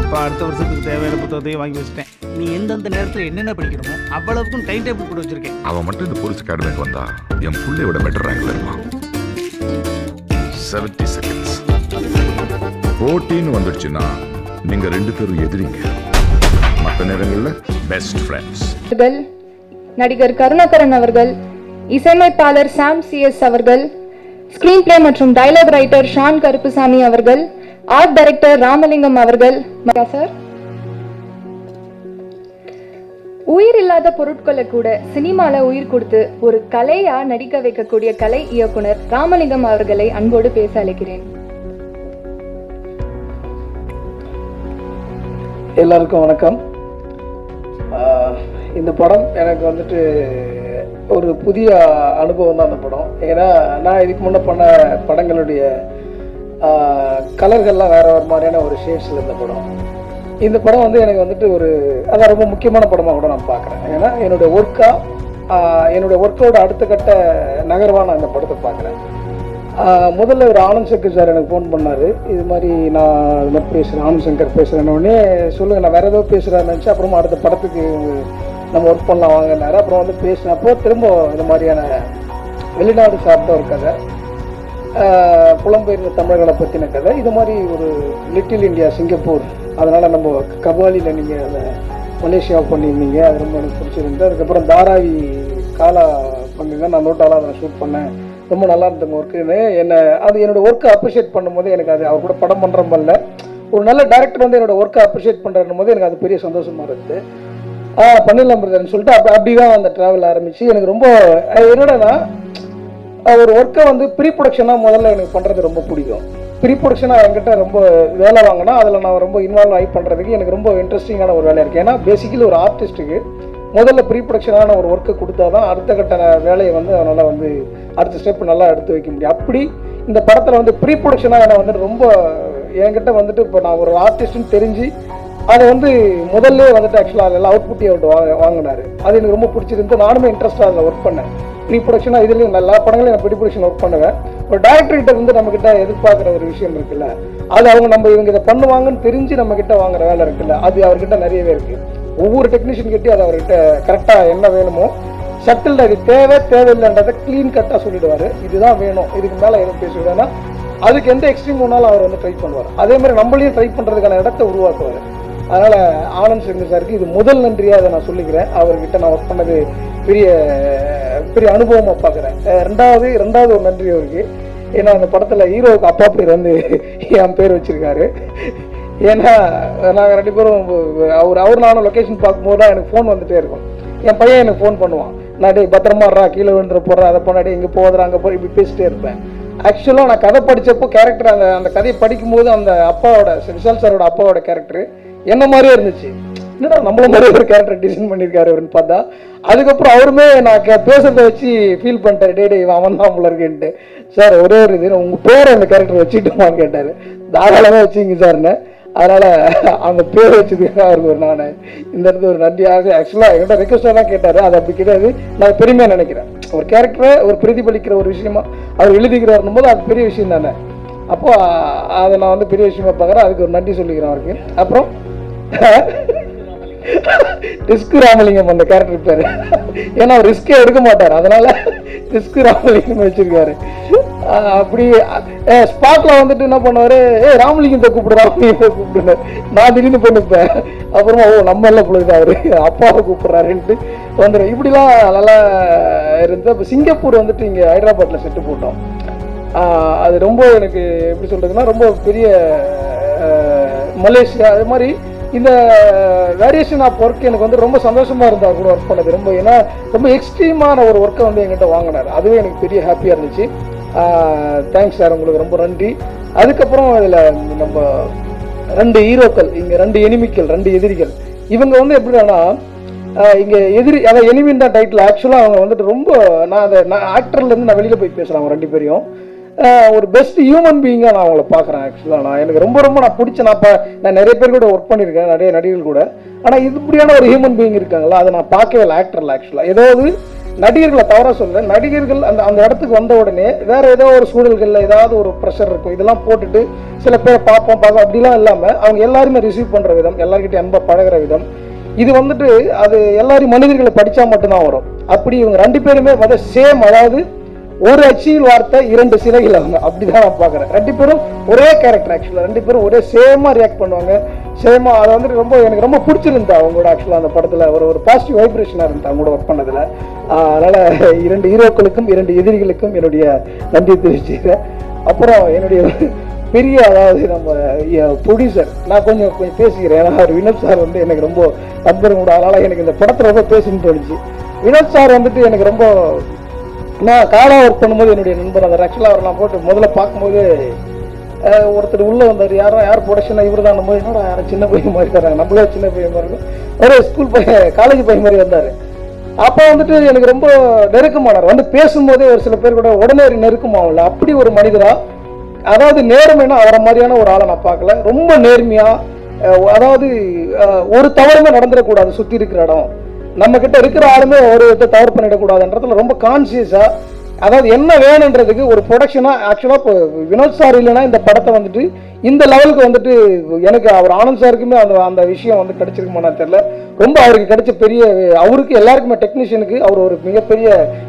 அப்போ அடுத்த வருஷத்துக்கு தேவையான புத்தகத்தையும் வாங்கி வச்சுட்டேன். நீ எந்தெந்த நேரத்தில் என்னென்ன படிக்கணுமோ அவ்வளவுக்கும் டைம் டேபிள் போட்டு வச்சிருக்கேன். அவன் மட்டும் இந்த போலீஸ் அகாடமிக்கு வந்தா என் புள்ளைய விட பெட்டர் ரேங்க்ல இருப்பான். 70 செகண்ட்ஸ் போட்டின்னு வந்துடுச்சுன்னா நீங்க 2 பேரும் எதிரிங்க, மற்ற நேரங்களில் பெஸ்ட் ஃப்ரெண்ட்ஸ். நடிகர் கருணாகரன் அவர்கள், இசையமைப்பாளர் சாம் சிஎஸ் அவர்கள், ஸ்கிரீன் பிளே மற்றும் டயலாக் ரைட்டர் ஷான் கருப்புசாமி அவர்கள், ஆர்ட் டைரக்டர் ராமலிங்கம் அவர்கள். சார், உயிர் இல்லாத பொருட்களை கூட சினிமால உயிர் கொடுத்து ஒரு கலையா நடிக்க வைக்கக்கூடிய கலை இயக்குனர் ராமலிங்கம் அவர்களை அன்போடு பேச அழைக்கிறேன். எல்லாருக்கும் வணக்கம். இந்த படம் எனக்கு வந்துட்டு ஒரு புதிய அனுபவம் தான் அந்த படம். ஏன்னா நான் இதுக்கு முன்னே பண்ண படங்களுடைய கலர்கள்லாம் வேறு வேறு மாதிரியான ஒரு ஷேட்ஸில் இருந்த படம். இந்த படம் வந்து எனக்கு வந்துட்டு அதான் ரொம்ப முக்கியமான படமாக கூட நான் பார்க்குறேன். ஏன்னா என்னுடைய ஒர்க்கோட அடுத்த கட்ட நகர்வாக நான் இந்த படத்தை பார்க்குறேன். முதல்ல ஒரு ஆனந்த் சங்கர் சார் எனக்கு ஃபோன் பண்ணார். இது மாதிரி நான் இது மாதிரி பேசுகிறேன், ஆனந்த் சங்கர் பேசுகிறேன்னொடனே சொல்லுங்கள் நான் வேறு ஏதோ பேசுகிறான்னு நினச்சி அப்புறமா அடுத்த படத்துக்கு நம்ம ஒர்க் பண்ணலாம் வாங்கினாரு. அப்புறம் வந்து பேசினப்போ திரும்ப இந்த மாதிரியான வெளிநாடு சார்ந்த ஒரு கதை, புலம்பெயர்ந்த தமிழர்களை பற்றின கதை, இது மாதிரி ஒரு லிட்டில் இந்தியா சிங்கப்பூர், அதனால் நம்ம கபாலியில் நீங்கள் அதை மலேசியாவை பண்ணியிருந்தீங்க, அது ரொம்ப எனக்கு பிடிச்சிருந்து. அதுக்கப்புறம் தாராவி காலா பண்ணியிருந்தேன், நான் நோட்டாலாம் அதை ஷூட் பண்ணேன், ரொம்ப நல்லா இருந்தவங்க ஒர்க்குன்னு அது என்னோடய ஒர்க்கை அப்ரிஷியேட் பண்ணும்போது எனக்கு அது அவர் கூட படம் பண்ணுற மாதிரில ஒரு நல்ல டேரக்டர் வந்து என்னோடய ஒர்க்கை அப்ரிஷியேட் பண்ணுறன்னும் போது எனக்கு அது பெரிய சந்தோஷமாக இருக்குது. பண்ணிடலாம் பிரதர்ன்னு சொல்லிட்டு அப்படி தான் அந்த ட்ராவல் ஆரம்பிச்சு. எனக்கு ரொம்ப என்னோடனா ஒரு ஒர்க்கை வந்து ப்ரீ ப்ரொடக்ஷனாக முதல்ல எனக்கு பண்ணுறது ரொம்ப பிடிக்கும். ப்ரீ ப்ரொடக்ஷனாக என்கிட்ட ரொம்ப வேலை வாங்கினா அதில் நான் ரொம்ப இன்வால்வ் ஆகி பண்ணுறதுக்கு எனக்கு ரொம்ப இன்ட்ரெஸ்டிங்கான ஒரு வேலையாக இருக்குது. ஏன்னா பேசிக்கலி ஒரு ஆர்டிஸ்ட்டுக்கு முதல்ல ப்ரீ ப்ரொடக்ஷனான ஒரு ஒர்க்கை கொடுத்தா தான் அடுத்த கட்ட வேலையை வந்து அதனால் வந்து அடுத்த ஸ்டெப் நல்லா எடுத்து வைக்க முடியும். அப்படி இந்த படத்தில் வந்து ப்ரீ ப்ரொடக்ஷனாக என்னை வந்துட்டு ரொம்ப என்கிட்ட வந்துட்டு இப்போ நான் ஒரு ஆர்டிஸ்ட்டுன்னு தெரிஞ்சு அதை வந்து முதல்ல வந்துட்டு ஆக்சுவலாக அதெல்லாம் அவுட்புட்டி வாங்கினார். அது எனக்கு ரொம்ப பிடிச்சிருந்து. நானுமே இன்ட்ரெஸ்டாக அதில் ஒர்க் பண்ணேன். ப்ரீ ப்ரொடக்ஷனாக இதுலேயும் எல்லா படங்களையும் நான் ப்ரீ ப்ரொடக்ஷன் ஒர்க் பண்ணுவேன். ஒரு டேரக்டர்கிட்ட வந்து நம்மக்கிட்ட எதிர்பார்க்குற ஒரு விஷயம் இருக்குல்ல, அது இவங்க இதை பண்ணுவாங்கன்னு தெரிஞ்சு நம்மக்கிட்ட வாங்குற வேலை இருக்குல்ல, அது அவர்கிட்ட நிறையவே இருக்குது. ஒவ்வொரு டெக்னீஷியன் கிட்டே அது அவர்கிட்ட கரெக்டாக என்ன வேணுமோ சட்டில் அது தேவையில்லைன்றதை க்ளீன் கட்டாக சொல்லிடுவார். இதுதான் வேணும், இதுக்கு மேலே எதுவும் பேசுவேன்னா அதுக்கு எந்த எக்ஸ்ட்ரீம் ஒன்றாலும் அவர் வந்து ட்ரை பண்ணுவார். அதே மாதிரி நம்மளையும் ட்ரை பண்ணுறதுக்கான இடத்த உருவாக்குவார். அதனால் ஆனந்த் சங்கர் சாருக்கு இது முதல் நன்றியாக அதை நான் சொல்லிக்கிறேன். அவர்கிட்ட நான் ஒர்க் பண்ணது பெரிய பெரிய அனுபவமாக பார்க்குறேன். ரெண்டாவது ஒரு நன்றி அவருக்கு. ஏன்னா அந்த படத்தில் ஹீரோவுக்கு அப்பா பேர் வந்து என் பேர் வச்சுருக்காரு. ஏன்னா நாங்கள் 2 பேரும் அவர் நானும் லொக்கேஷன் பார்க்கும்போது தான் எனக்கு ஃபோன் வந்துகிட்டே இருக்கும். என் பையன் எனக்கு ஃபோன் பண்ணுவான், நான் டே பத்திரமாடுறா, கீழே விழுந்துற போடுறேன், அதை பண்ணாடி இங்கே போதுறா அங்கே போய் இப்படி பேசிட்டே இருப்பேன். ஆக்சுவலாக நான் கதை படித்தப்போ கேரக்டர் அந்த கதையை படிக்கும்போது அந்த அப்பாவோட விஷால் சாரோட அப்பாவோட கேரக்டர் என்ன மாதிரியே இருந்துச்சு. என்னடா நம்மள மாதிரி ஒரு கேரக்டர் டிசைன் பண்ணியிருக்காரு அப்படின்னு பார்த்தா அதுக்கப்புறம் அவருமே நான் பேசுறதை வச்சு ஃபீல் பண்ணிட்டார். டே அவன் தான் போல இருக்குன்ட்டு. சார் ஒரே ஒரு இது உங்கள் பேரை அந்த கேரக்டர் வச்சுக்கிட்டோமான்னு கேட்டார். தாராளமாக வச்சுங்க சார்னு. அதனால் அந்த பேர் வச்சதுக்காக அவருக்கு நான் இந்த இடத்துல ஒரு நன்றியாக ஆக்சுவலாக என்கிட்ட ரெக்வஸ்டாக தான் கேட்டார். அது அப்படி கிடையாது, நான் பெருமையாக நினைக்கிறேன். ஒரு கேரக்டரை ஒரு பிரதிபலிக்கிற ஒரு விஷயமா அவர் எழுதிக்கிறாருன்னும் போது அது பெரிய விஷயம் தானே. அப்போது அதை நான் வந்து பெரிய விஷயமா பார்க்குறேன். அதுக்கு ஒரு நன்றி சொல்லிக்கிறேன் அவருக்கு. அப்புறம் ரிஸ்க் ராமலிங்கம் அந்த கேரக்டர் பேர். ஏன்னா அவர் ரிஸ்கே எடுக்க மாட்டார், அதனால ரிஸ்க் ராமலிங்கம் வச்சிருக்காரு. அப்படி ஸ்பாட்ல வந்துட்டு என்ன பண்ணுவாரு, ராமலிங்கத்தை கூப்பிடுறாரு. நான் திடீர்னு பண்ணிப்பேன். அப்புறமா நம்ம எல்லாம் பொழுது அவரு அப்பாவை கூப்பிடுறாருன்ட்டு வந்துடும். இப்படிலாம் நல்லா இருந்து இப்போ சிங்கப்பூர் வந்துட்டு இங்கே ஹைதராபாத்தில் செட்டு போட்டோம். அது ரொம்ப எனக்கு எப்படி சொல்றதுன்னா ரொம்ப பெரிய மலேசியா அது மாதிரி இந்த வேரியேஷன் ஆஃப் ஒர்க் எனக்கு வந்து ரொம்ப சந்தோஷமா இருந்தா கூட ஒர்க் பண்ணது ரொம்ப. ஏன்னா ரொம்ப எக்ஸ்ட்ரீமான ஒரு ஒர்க்கை வந்து என்கிட்ட வாங்கினார். அதுவே எனக்கு பெரிய ஹாப்பியாக இருந்துச்சு. தேங்க்ஸ் சார், உங்களுக்கு ரொம்ப நன்றி. அதுக்கப்புறம் இதில் நம்ம 2 ஹீரோக்கள், இங்கே 2 எனிமிக்கள், 2 எதிரிகள். இவங்க வந்து எப்படின்னா இங்கே அதான் எனிமின் தான் டைட்டில். ஆக்சுவலாக அவங்க வந்துட்டு ரொம்ப நான் ஆக்டர்லேருந்து நான் வெளியில் போய் பேசுகிறேன். அவங்க 2 பேரையும் ஒரு பெஸ்ட் ஹியூமன் பீயிங்காக நான் அவங்கள பார்க்குறேன். ஆக்சுவலாக எனக்கு ரொம்ப நான் பிடிச்ச நான் நிறைய பேர் கூட ஒர்க் பண்ணியிருக்கேன், நிறைய நடிகர்கள் கூட. ஆனால் இப்படியான ஒரு ஹியூமன் பீயிங் இருக்காங்களா, அதை நான் பார்க்கவே இல்லை ஆக்டரில். ஆக்சுவலாக ஏதாவது நடிகர்களை தவறாக சொல்ல, நடிகர்கள் அந்த அந்த இடத்துக்கு வந்த உடனே வேற ஏதோ ஒரு சூழல்களில் ஏதாவது ஒரு ப்ரெஷர் இருக்கும், இதெல்லாம் போட்டுட்டு சில பேரை பார்ப்போம் அப்படிலாம் இல்லாமல் அவங்க எல்லாருமே ரிசீவ் பண்ணுற விதம், எல்லாருக்கிட்டையும் அன்பாக பழகிற விதம், இது வந்துட்டு அது எல்லாரும் மனிதர்களை படித்தா மட்டும்தான் வரும். அப்படி இவங்க 2 பேருமே வந்து சேம், அதாவது ஒரு அச்சியில் வார்த்தை 2 சிலைகள் அவங்க, அப்படிதான் நான் பார்க்குறேன். 2 பேரும் ஒரே கேரக்டர், ஆக்சுவலாக 2 பேரும் ஒரே சேமாக ரியாக்ட் பண்ணுவாங்க, சேமாக. அதை வந்துட்டு எனக்கு ரொம்ப பிடிச்சிருந்தா அவங்களோட ஆக்சுவலாக அந்த படத்தில் ஒரு பாசிட்டிவ் வைப்ரேஷனாக இருந்தது அவங்களோட ஒர்க் பண்ணதில். அதனால் 2 ஹீரோக்களுக்கும் 2 எதிரிகளுக்கும் என்னுடைய நன்றி தெரிவிச்சுக்கிறேன். அப்புறம் என்னுடைய பெரிய, அதாவது நம்ம ப்ரொடியூசர், நான் கொஞ்சம் பேசிக்கிறேன். ஏன்னா வினோத் சார் வந்து எனக்கு ரொம்ப நண்பரும் கூட, அதனால் எனக்கு இந்த படத்தில் ரொம்ப பேசணும்னு தோணுச்சு. வினோத் சார் வந்துட்டு எனக்கு ரொம்ப, நான் காலா ஒர்க் பண்ணும்போது என்னுடைய நண்பர், அதை ஆக்சுவலாக அவர் நான் போட்டு முதல்ல பார்க்கும்போது ஒருத்தர் உள்ளே வந்தார், யார் ப்ரொடக்ஷனாக இவர் தான் போது, என்னோட யாரும் சின்ன பையன் மாதிரி தராங்க, நம்மளே சின்ன பையன் மாதிரி இருக்கும், ஒரு ஸ்கூல் பையன் காலேஜ் பையன் மாதிரி வந்தார். அப்போ வந்துட்டு எனக்கு ரொம்ப நெருக்கமானார். வந்து பேசும்போதே ஒரு சில பேர் கூட உடனே நெருக்கமாகல, அப்படி ஒரு மனிதரா, அதாவது நேர்மைன்னா அவரை மாதிரியான ஒரு ஆளை நான் பார்க்கல. ரொம்ப நேர்மையாக, அதாவது ஒரு தவறுமே நடந்துடக்கூடாது, சுற்றி இருக்கிற இடம் நம்ம கிட்ட இருக்கிற ஆளுமே ஒரு தவறு பண்ணிடக்கூடாதுன்றதுல ரொம்ப கான்சியஸா, அதாவது என்ன வேணுன்றதுக்கு ஒரு ப்ரொடக்ஷனா. ஆக்சுவலா இப்போ வினோத் சார் இல்லைன்னா இந்த படத்தை வந்துட்டு இந்த லெவலுக்கு வந்துட்டு எனக்கு அவர் ஆனந்த் சாருக்குமே அந்த விஷயம் வந்து கிடைச்சிருக்குமான்னு தெரியல. ரொம்ப அவருக்கு கிடைச்ச பெரிய, அவருக்கு எல்லாருக்குமே டெக்னீஷியனுக்கு அவர் ஒரு மிகப்பெரிய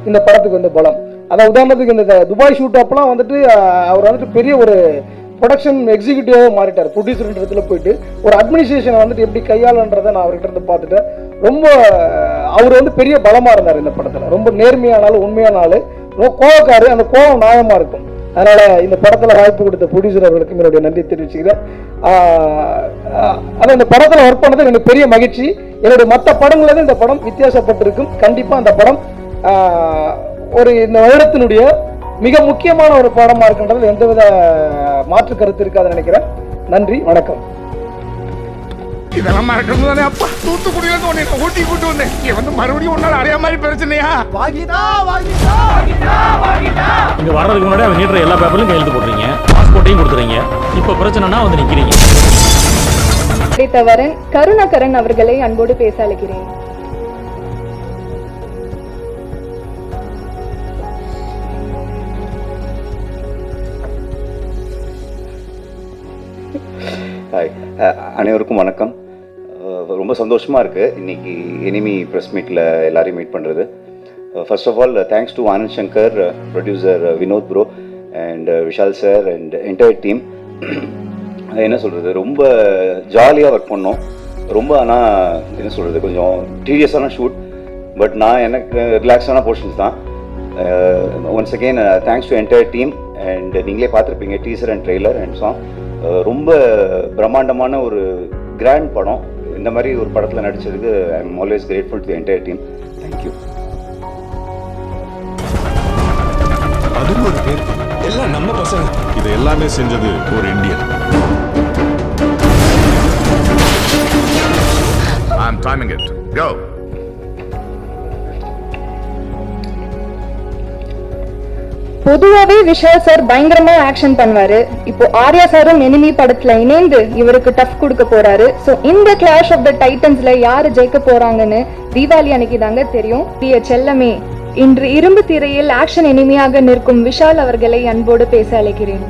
இந்த படத்துக்கு வந்து பலம். அதான் உதாரணத்துக்கு இந்த துபாய் ஷூட் அப்பெல்லாம் வந்துட்டு அவர் வந்துட்டு பெரிய ஒரு ப்ரொடக்ஷன் எக்ஸிக்யூட்டிவாக மாறிட்டார். ப்ரொடியூசர்ன்றதுல போயிட்டு ஒரு அட்மினிஸ்ட்ரேஷனை வந்துட்டு எப்படி கையாளுன்றதை நான் அவர்கிட்ட இருந்து பார்த்துட்டேன். ரொம்ப அவர் வந்து பெரிய பலமாக இருந்தார் இந்த படத்தில். ரொம்ப நேர்மையானாலும் உண்மையானாலும் ரொம்ப கோவக்காரு, அந்த கோவம் நியாயமாக இருக்கும். அதனால் இந்த படத்தில் வாய்ப்பு கொடுத்த ப்ரொடியூசர் அவர்களுக்கும் என்னுடைய நன்றி தெரிவிச்சுக்கிறேன். ஆனால் இந்த படத்தில் ஒர்க் பண்ணது எனக்கு பெரிய மகிழ்ச்சி. என்னுடைய மற்ற படங்களில் இந்த படம் வித்தியாசப்பட்டிருக்கும். கண்டிப்பாக அந்த படம் ஒரு இந்த வருடத்தினுடைய மிக முக்கியமான ஒரு படமாக இருக்கின்றது எந்தவித மாற்று கருத்து இருக்காதுன்னு நினைக்கிறேன். நன்றி, வணக்கம். இதெல்லாம் மறக்கணும் தானே அப்பா. தூத்துக்குடியில இருந்து உன்னை ஊட்டி கூட்டு வந்தேன். இங்க வந்து மறுபடியும் ஒன்னால அடையா மாதிரி பிரச்சனையா? இங்க வர்றதுக்கு முன்னாடி அவங்க நீட்டுற எல்லா பேப்பர்லையும் கையெழுத்து போடுறீங்க, பாஸ்போர்ட்டையும் கொடுத்துறீங்க. இப்ப பிரச்சனைனா வந்து நிக்கிறீங்க. தவறன் கருணாகரன் அவர்களை அன்போடு பேச அழைக்கிறேன். அனைவருக்கும் வணக்கம். ரொம்ப சந்தோஷமாக இருக்குது இன்னைக்கு எனிமி ப்ரெஸ் மீட்டில் எல்லாரையும் மீட் பண்ணுறது. First of all thanks to Anand Shankar, producer Vinod bro and Vishal sir and entire team. என்ன சொல்கிறது, ரொம்ப ஜாலியாக ஒர்க் பண்ணோம். ரொம்ப ஆனால் என்ன சொல்கிறது, கொஞ்சம் டீரியஸான ஷூட், பட் எனக்கு ரிலாக்ஸான போர்ஷன்ஸ் தான். Once again thanks to entire team. And நீங்களே பார்த்துருப்பீங்க teaser and trailer and song. ரொம்ப பிரம்மாண்டமான ஒரு கிராண்ட் படம். இந்த மாதிரி ஒரு படத்தில் நடிச்சதுக்கு I am always grateful to entire team. Thank you. அதுக்கு ஒரு பேர், எல்லாம் நம்ம பசங்க. இது எல்லாமே செஞ்சது ஒரு Indian. I'm timing it. Go. பொதுவாகவே விஷால் சார் பயங்கரமா ஆக்ஷன் பண்ணுவாரு. இப்போ ஆர்யா சாரும் எனிமி படத்துல இணைந்து இவருக்கு டஃப் கொடுக்க போறாரு. சோ இந்த கிளாஷ் ஆஃப் த டைட்டன்ஸ்ல யாரு ஜெயிக்க போறாங்கன்னு தீபாவளி அன்னைக்கு தாங்க தெரியும். செல்லமே, இன்று இரும்பு திரையில் ஆக்ஷன் எனிமியாக நிற்கும் விஷால் அவர்களை அன்போடு பேச அழைக்கிறேன்.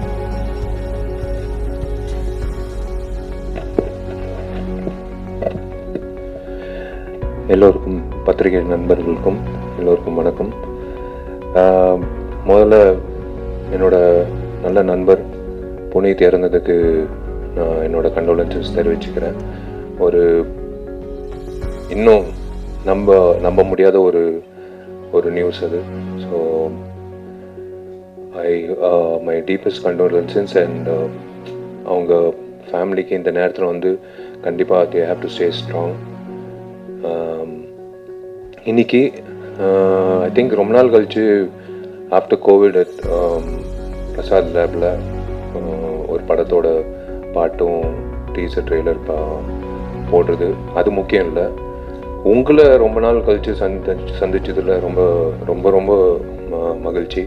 எல்லோருக்கும், பத்திரிகை நண்பர்களுக்கும் எல்லோருக்கும் வணக்கம். முதல்ல என்னோட நல்ல நண்பர் புனித் இறந்ததுக்கு நான் என்னோட கண்டோலன்சஸ் தெரிவிச்சுக்கிறேன். இன்னும் நம்ப முடியாத ஒரு நியூஸ் அது. So my deepest condolences. And அவங்க ஃபேமிலிக்கு இந்த நேரத்தில் வந்து கண்டிப்பாக they have to stay strong. இன்னைக்கு ஐ திங்க் ரொம்ப நாள் கழிச்சு ஆஃப்டர் கோவிட் பிரசாத் லேபில் ஒரு படத்தோட பாட்டும் டீசர் ட்ரெய்லர் போடுறது அது முக்கியம் இல்லை. உங்களை ரொம்ப நாள் கழித்து சந்திச்சதில் ரொம்ப ரொம்ப ரொம்ப மகிழ்ச்சி.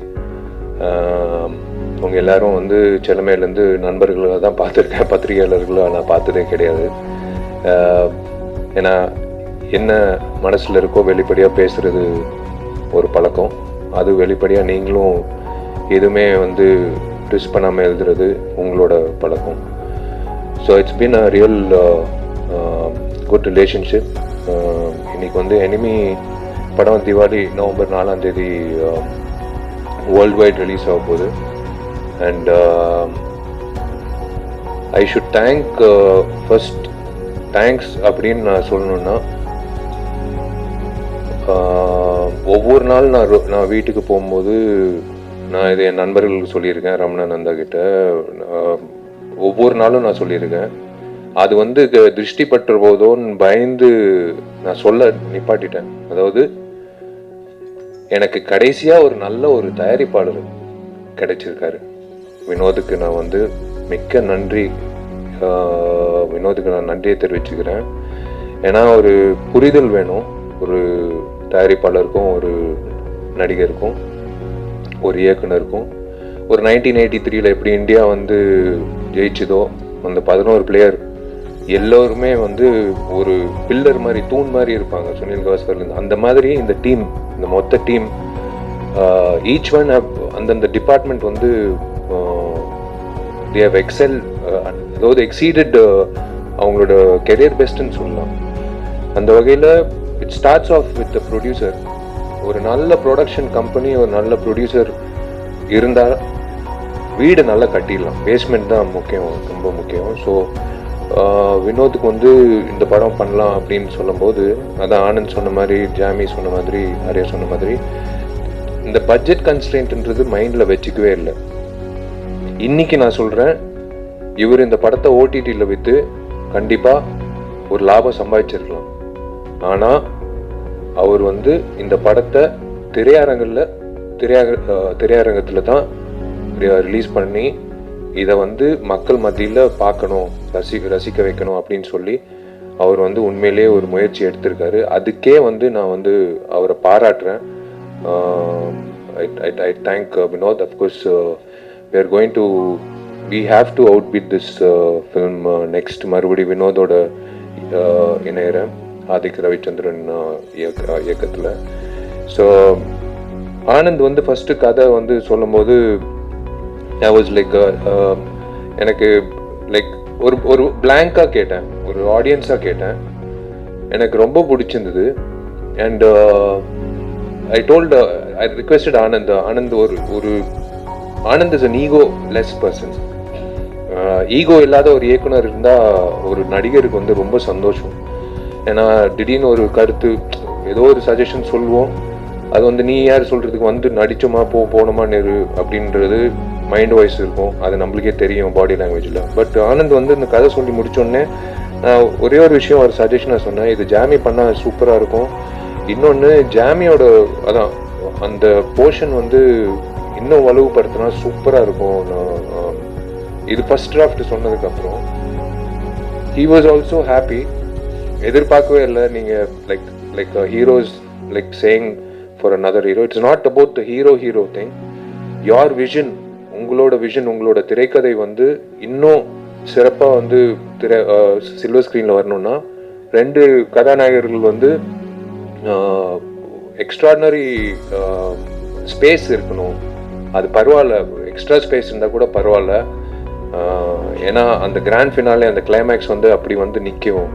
அவங்க எல்லாரும் வந்து செல்லமையிலேருந்து நண்பர்களாக தான் பார்த்துருக்கேன், பத்திரிகையாளர்களாக நான் பார்த்ததே கிடையாது. ஏன்னா என்ன மனசில் இருக்கோ வெளிப்படையாக பேசுகிறது ஒரு பழக்கம். அது வெளிப்படையாக நீங்களும் எதுவுமே வந்து ட்விஸ்ட் பண்ணாமல் எழுதுறது உங்களோட பழக்கம். So it's been a real good relationship. இன்னைக்கு வந்து எனிமி படம் Diwali November 4 world wide release ஆக போகுது. And I should thank first thanks அப்படின்னு நான் சொல்லணுன்னா, ஒவ்வொரு நாள் நான் வீட்டுக்கு போகும்போது நான் இது என் நண்பர்களுக்கு சொல்லியிருக்கேன், ரமணானந்தா கிட்ட ஒவ்வொரு நாளும் நான் சொல்லியிருக்கேன். அது வந்து திருஷ்டி பற்ற போதோன்னு பயந்து நான் சொல்ல நிப்பாட்டிட்டேன். அதாவது எனக்கு கடைசியாக ஒரு நல்ல ஒரு தயாரிப்பாளர் கிடைச்சிருக்காரு. வினோதுக்கு நான் வந்து மிக்க நன்றி, வினோதுக்கு நான் நன்றியை தெரிவிச்சுக்கிறேன். ஏன்னா ஒரு புரிதல் வேணும் ஒரு தயாரிப்பாளருக்கும், ஒரு நடிகருக்கும், ஒரு இயக்குனருக்கும். ஒரு 1983 எப்படி இந்தியா வந்து ஜெயிச்சதோ அந்த 11 பிளேயர் எல்லோருமே வந்து ஒரு பில்லர் மாதிரி, தூண் மாதிரி இருப்பாங்க சுனில் கவாஸ்கர்லேருந்து. அந்த மாதிரி இந்த டீம், இந்த மொத்த டீம், ஈச் ஒன் அந்தந்த டிபார்ட்மெண்ட் வந்து they have excelled, அதாவது எக்ஸீடட் அவங்களோட கெரியர் பெஸ்ட்ன்னு சொல்லலாம். அந்த வகையில் it starts off with the producer. ஒரு நல்ல ப்ரொடக்ஷன் கம்பெனி, ஒரு நல்ல ப்ரொடியூசர் இருந்தால் வீடு நல்லா கட்டிடலாம். பேஸ்மெண்ட் தான் முக்கியம், ரொம்ப முக்கியம். ஸோ வினோத்துக்கு வந்து இந்த படம் பண்ணலாம் அப்படின்னு சொல்லும்போது, அதான் ஆனந்த் சொன்ன மாதிரி, ஜாமி சொன்ன மாதிரி, ஆர்யா சொன்ன மாதிரி, இந்த பட்ஜெட் கன்ஸ்ட்ரெயின்ட்ன்றது மைண்டில் வச்சுக்கவே இல்லை. இன்னைக்கு நான் சொல்கிறேன், இவர் இந்த படத்தை ஓடிடியில் விற்று கண்டிப்பாக ஒரு லாபம் சம்பாதிச்சிருக்கலாம். ஆனால் அவர் வந்து இந்த படத்தை திரையரங்கத்தில் தான் ரிலீஸ் பண்ணி இதை வந்து மக்கள் மத்தியில் பார்க்கணும், ரசிக்க வைக்கணும் அப்படின்னு சொல்லி அவர் வந்து உண்மையிலேயே ஒரு முயற்சி எடுத்திருக்காரு. அதுக்கே வந்து நான் வந்து அவரை பாராட்டுறேன். I thank Vinod. Of course, we have to outbid this film next. மறுபடி வினோதோட இணையற ஆதிக் ரவிச்சந்திரன் இயக்கத்தில். ஸோ ஆனந்த் வந்து ஃபஸ்ட்டு கதை வந்து சொல்லும்போது I was like, எனக்கு லைக் ஒரு பிளாங்காக கேட்டேன், ஒரு ஆடியன்ஸாக கேட்டேன். எனக்கு ரொம்ப பிடிச்சிருந்தது. அண்ட் I requested ஆனந்த் ஒரு Anand is an ego-less person. Ego இல்லாத ஒரு இயக்குனர் இருந்தால் ஒரு நடிகருக்கு வந்து ரொம்ப சந்தோஷம். ஏன்னா திடீர்னு ஒரு கருத்து, ஏதோ ஒரு சஜஷன் சொல்லுவோம், அது வந்து நீ யார் சொல்கிறதுக்கு வந்து நடிச்சோமா போனோமா நேரு அப்படின்றது மைண்ட் வாய்ஸ் இருக்கும். அது நம்மளுக்கே தெரியும் பாடி லாங்குவேஜில். பட் ஆனந்த் வந்து இந்த கதை சொல்லி முடித்தோடனே நான் ஒரே ஒரு விஷயம், ஒரு சஜஷனாக சொன்னேன், இது ஜாமி பண்ணால் சூப்பராக இருக்கும். இன்னொன்று ஜாமியோட அதான் அந்த போர்ஷன் வந்து இன்னும் வலுவுபடுத்தினா சூப்பராக இருக்கும். இது ஃபர்ஸ்ட் டிராஃப்ட் சொன்னதுக்கப்புறம் he was also happy. எதிர்பார்க்கவே இல்லை. நீங்கள் like heroes like saying for another hero. It's not about the hero thing. your vision, உங்களோட விஷன், உங்களோட திரைக்கதை வந்து இன்னும் சிறப்பாக வந்து சில்வர் ஸ்க்ரீனில் வரணும்னா 2 கதாநாயகர்கள் வந்து எக்ஸ்ட்ராடினரி ஸ்பேஸ் இருக்கணும். அது பரவாயில்ல, எக்ஸ்ட்ரா ஸ்பேஸ் இருந்தால் கூட பரவாயில்ல. ஏன்னா அந்த கிராண்ட் ஃபினாலே, அந்த கிளைமேக்ஸ் வந்து அப்படி வந்து நிற்கும்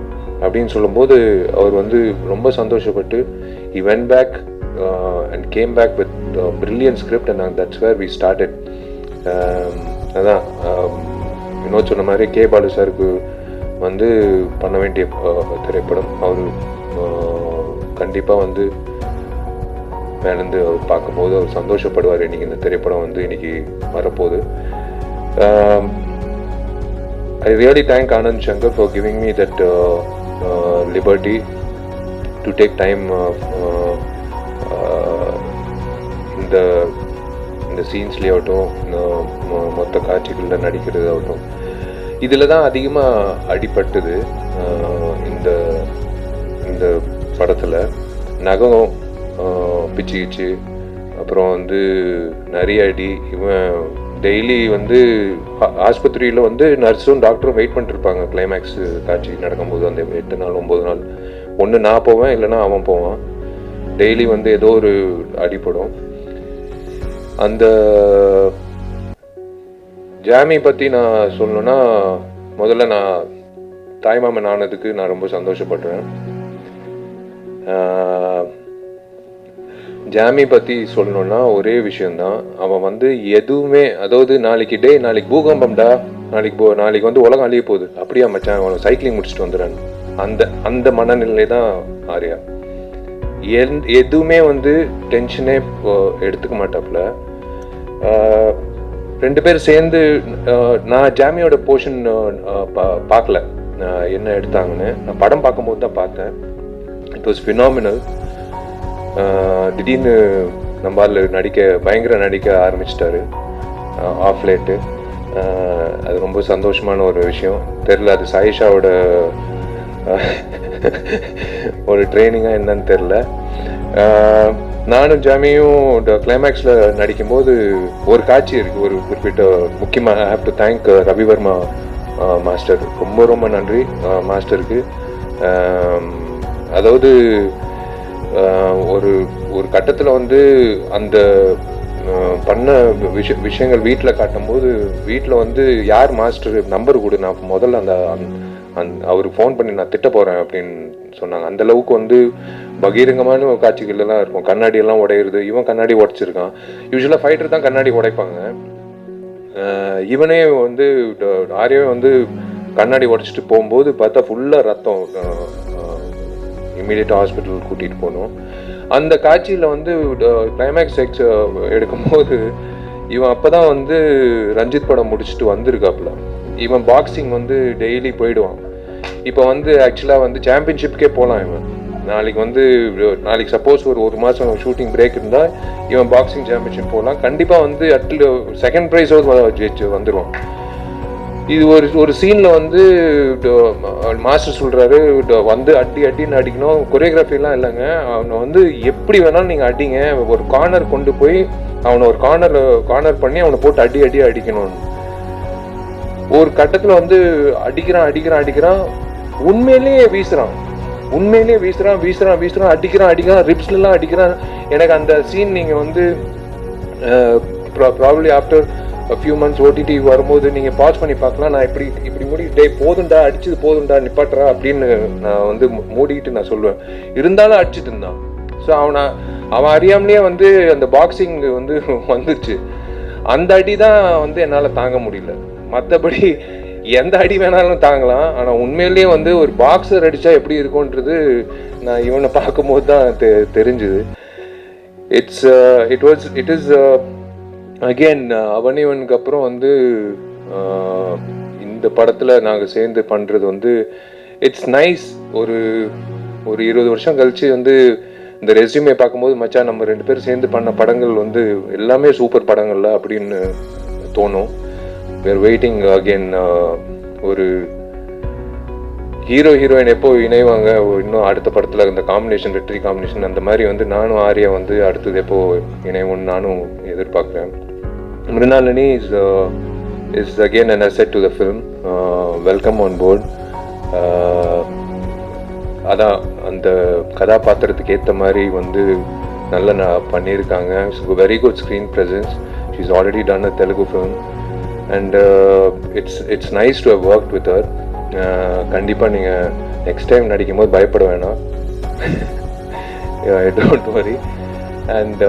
அப்படின்னு சொல்லும்போது அவர் வந்து ரொம்ப சந்தோஷப்பட்டு he went back and came back with a brilliant script, and that's where we started. அதான் வினோத் சொன்ன மாதிரி கே பாலு சாருக்கு வந்து பண்ண வேண்டிய திரைப்படம். அவர் கண்டிப்பாக வந்து மேலேருந்து அவர் பார்க்கும்போது அவர் சந்தோஷப்படுவார். இன்றைக்கி இந்த திரைப்படம் வந்து இன்றைக்கி வரப்போகுது. I really thank Anand Shankar for giving me that liberty to take time இந்த சீன்ஸ்லேயே ஆகட்டும், மொத்த காட்சிகளில் நடிக்கிறது ஆகட்டும். இதில் தான் அதிகமாக அடிபட்டது இந்த படத்தில். நகம் பிச்சுக்கிச்சு, அப்புறம் வந்து நிறைய அடி. இவன் டெய்லி வந்து ஆஸ்பத்திரியில் வந்து நர்ஸும் டாக்டரும் வெயிட் பண்ணிட்டுருப்பாங்க கிளைமேக்ஸ் காட்சி நடக்கும்போது. அந்த 8 நாள் 9 நாள் ஒன்று நான் போவேன், இல்லைனா அவன் போவான். டெய்லி வந்து ஏதோ ஒரு அடிப்படும். அந்த ஜாமி பற்றி நான் சொல்லணுன்னா, முதல்ல நான் தாய்மாமன் ஆனதுக்கு நான் ரொம்ப சந்தோஷப்படுறேன். ஜாமி பற்றி சொல்லணுன்னா ஒரே விஷயந்தான், அவன் வந்து எதுவுமே, அதாவது நாளைக்கு பூகம்பம்டா, நாளைக்கு வந்து உலகம் அழிய போகுது, அப்படியா மச்சான் அவன் சைக்கிளிங் முடிச்சுட்டு வந்துடுறான், அந்த மனநிலை தான் ஆர்யா. எதுவுமே வந்து டென்ஷனே எடுத்துக்க மாட்டாப்புல. 2 பேர் சேர்ந்து, நான் ஜாமியோட போர்ஷன் பார்க்கல என்ன எடுத்தாங்கன்னு, நான் படம் பார்க்கும்போது தான் பார்த்தேன். It was phenomenal. திடீர்னு நம்மால் பயங்கர நடிக்க ஆரம்பிச்சிட்டாரு ஆஃப் லேட்டு. அது ரொம்ப சந்தோஷமான ஒரு விஷயம். தெரில அது சாயிஷாவோட ஒரு ட்ரைனிங்காக என்னன்னு தெரில. நானும் ஜாமியும் கிளைமேக்ஸில் நடிக்கும்போது ஒரு காட்சி இருக்குது, ஒரு குறிப்பிட்ட முக்கியமாக I have to thank Ravivarma master. ரொம்ப நன்றி மாஸ்டருக்கு. அதாவது ஒரு கட்டத்தில் வந்து அந்த பண்ண விஷயங்கள் வீட்டில் காட்டும்போது, வீட்டில் வந்து யார் மாஸ்டர் நம்பர் கொடு, நான் முதல்ல அவருக்கு ஃபோன் பண்ணி நான் திட்ட போகிறேன் அப்படின்னு சொன்னாங்க. அந்த அளவுக்கு வந்து பகிரங்கமான காட்சிகள் எல்லாம் இருக்கும். கண்ணாடி எல்லாம் உடையிறது, இவன் கண்ணாடி உடைச்சிருக்கான். யூஸ்வலாக ஃபைட்டர் தான் கண்ணாடி உடைப்பாங்க. இவனே வந்து ஆர்யாவே வந்து கண்ணாடி உடைச்சிட்டு போகும்போது பார்த்தா ஃபுல்லாக ரத்தம். இமீடியட்டாக ஹாஸ்பிட்டல் கூட்டிகிட்டு போகணும். அந்த காட்சியில் வந்து கிளைமேக்ஸ் எடுக்கும்போது இவன் அப்போ தான் வந்து ரஞ்சித் படம் முடிச்சுட்டு வந்திருக்காப்புல. இவன் பாக்ஸிங் வந்து டெய்லி போயிடுவான். இப்போ வந்து ஆக்சுவலாக வந்து சாம்பியன்ஷிப்கே போகலாம் இவன். நாளைக்கு சப்போஸ் ஒரு மாதம் ஷூட்டிங் பிரேக் இருந்தால் இவன் பாக்ஸிங் சாம்பியன்ஷிப் போகலாம். கண்டிப்பாக வந்து செகண்ட் ப்ரைஸாவது ஜெயிச்சு வந்துடுவான். இது ஒரு சீனில் வந்து மாஸ்டர் சொல்கிறாரு, வந்து அடின்னு அடிக்கணும், கொரியோகிராஃபிலாம் இல்லைங்க, அவனை வந்து எப்படி வேணாலும் நீங்கள் அடிங்க, ஒரு கார்னர் கொண்டு போய் அவனை ஒரு கார்னர் பண்ணி அவனை போட்டு அடிக்கணும். ஒரு கட்டத்தில் வந்து அடிக்கிறான், உண்மையிலேயே வீசுறான், அடிக்கிறான், ரிப்ஸ்லாம் அடிக்கிறான். எனக்கு அந்த சீன் நீங்கள் வந்து probably after few months OTT வரும்போது நீங்கள் பாஸ் பண்ணி பார்க்கலாம். நான் இப்படி மூடிக்கிட்டே போதுண்டா, அடிச்சது போதுண்டா, நிப்பாட்டுறா அப்படின்னு நான் வந்து மூடிக்கிட்டு நான் சொல்லுவேன். இருந்தாலும் அடிச்சுட்டு இருந்தான். ஸோ அவன் அறியாமலேயே வந்து அந்த பாக்ஸிங் வந்து வந்துச்சு. அந்த அடி தான் வந்து என்னால் தாங்க முடியல. மற்றபடி எந்த அடி வேணாலும் தாங்கலாம். ஆனால் உண்மையிலேயே வந்து ஒரு பாக்ஸர் அடித்தா எப்படி இருக்கும்ன்றது நான் இவனை பார்க்கும்போது தான் தெரிஞ்சுது. இட் இஸ் அகெயின் அவனிவனுக்கு அப்புறம் வந்து இந்த படத்தில் நாங்கள் சேர்ந்து பண்ணுறது வந்து இட்ஸ் நைஸ். ஒரு 20 வருஷம் கழிச்சு வந்து இந்த ரெஸ்யூமே பார்க்கும்போது மச்சான் நம்ம 2 பேரும் சேர்ந்து பண்ண படங்கள் வந்து எல்லாமே சூப்பர் படங்கள்ல அப்படின்னு தோணும். வேர் வெயிட்டிங் அகெயின். ஒரு ஹீரோயின் எப்போ இணைவாங்க, இன்னும் அடுத்த படத்தில் இந்த காம்பினேஷன், வெற்றி காம்பினேஷன், அந்த மாதிரி வந்து நானும் ஆர்யா வந்து அடுத்தது எப்போ இணைவோன்னு நானும் எதிர்பார்க்குறேன். Mrinalini is again an asset to the film. Welcome on board. அதான் அந்த கதாபாத்திரத்துக்கு ஏற்ற மாதிரி வந்து நல்லா பண்ணியிருக்காங்க. Very good screen presence. She is already done a Telugu film and it's nice to have worked with her. கண்டிப்பாக நீங்கள் நெக்ஸ்ட் டைம் நடிக்கும்போது பயப்பட வேணாம். Don't worry. And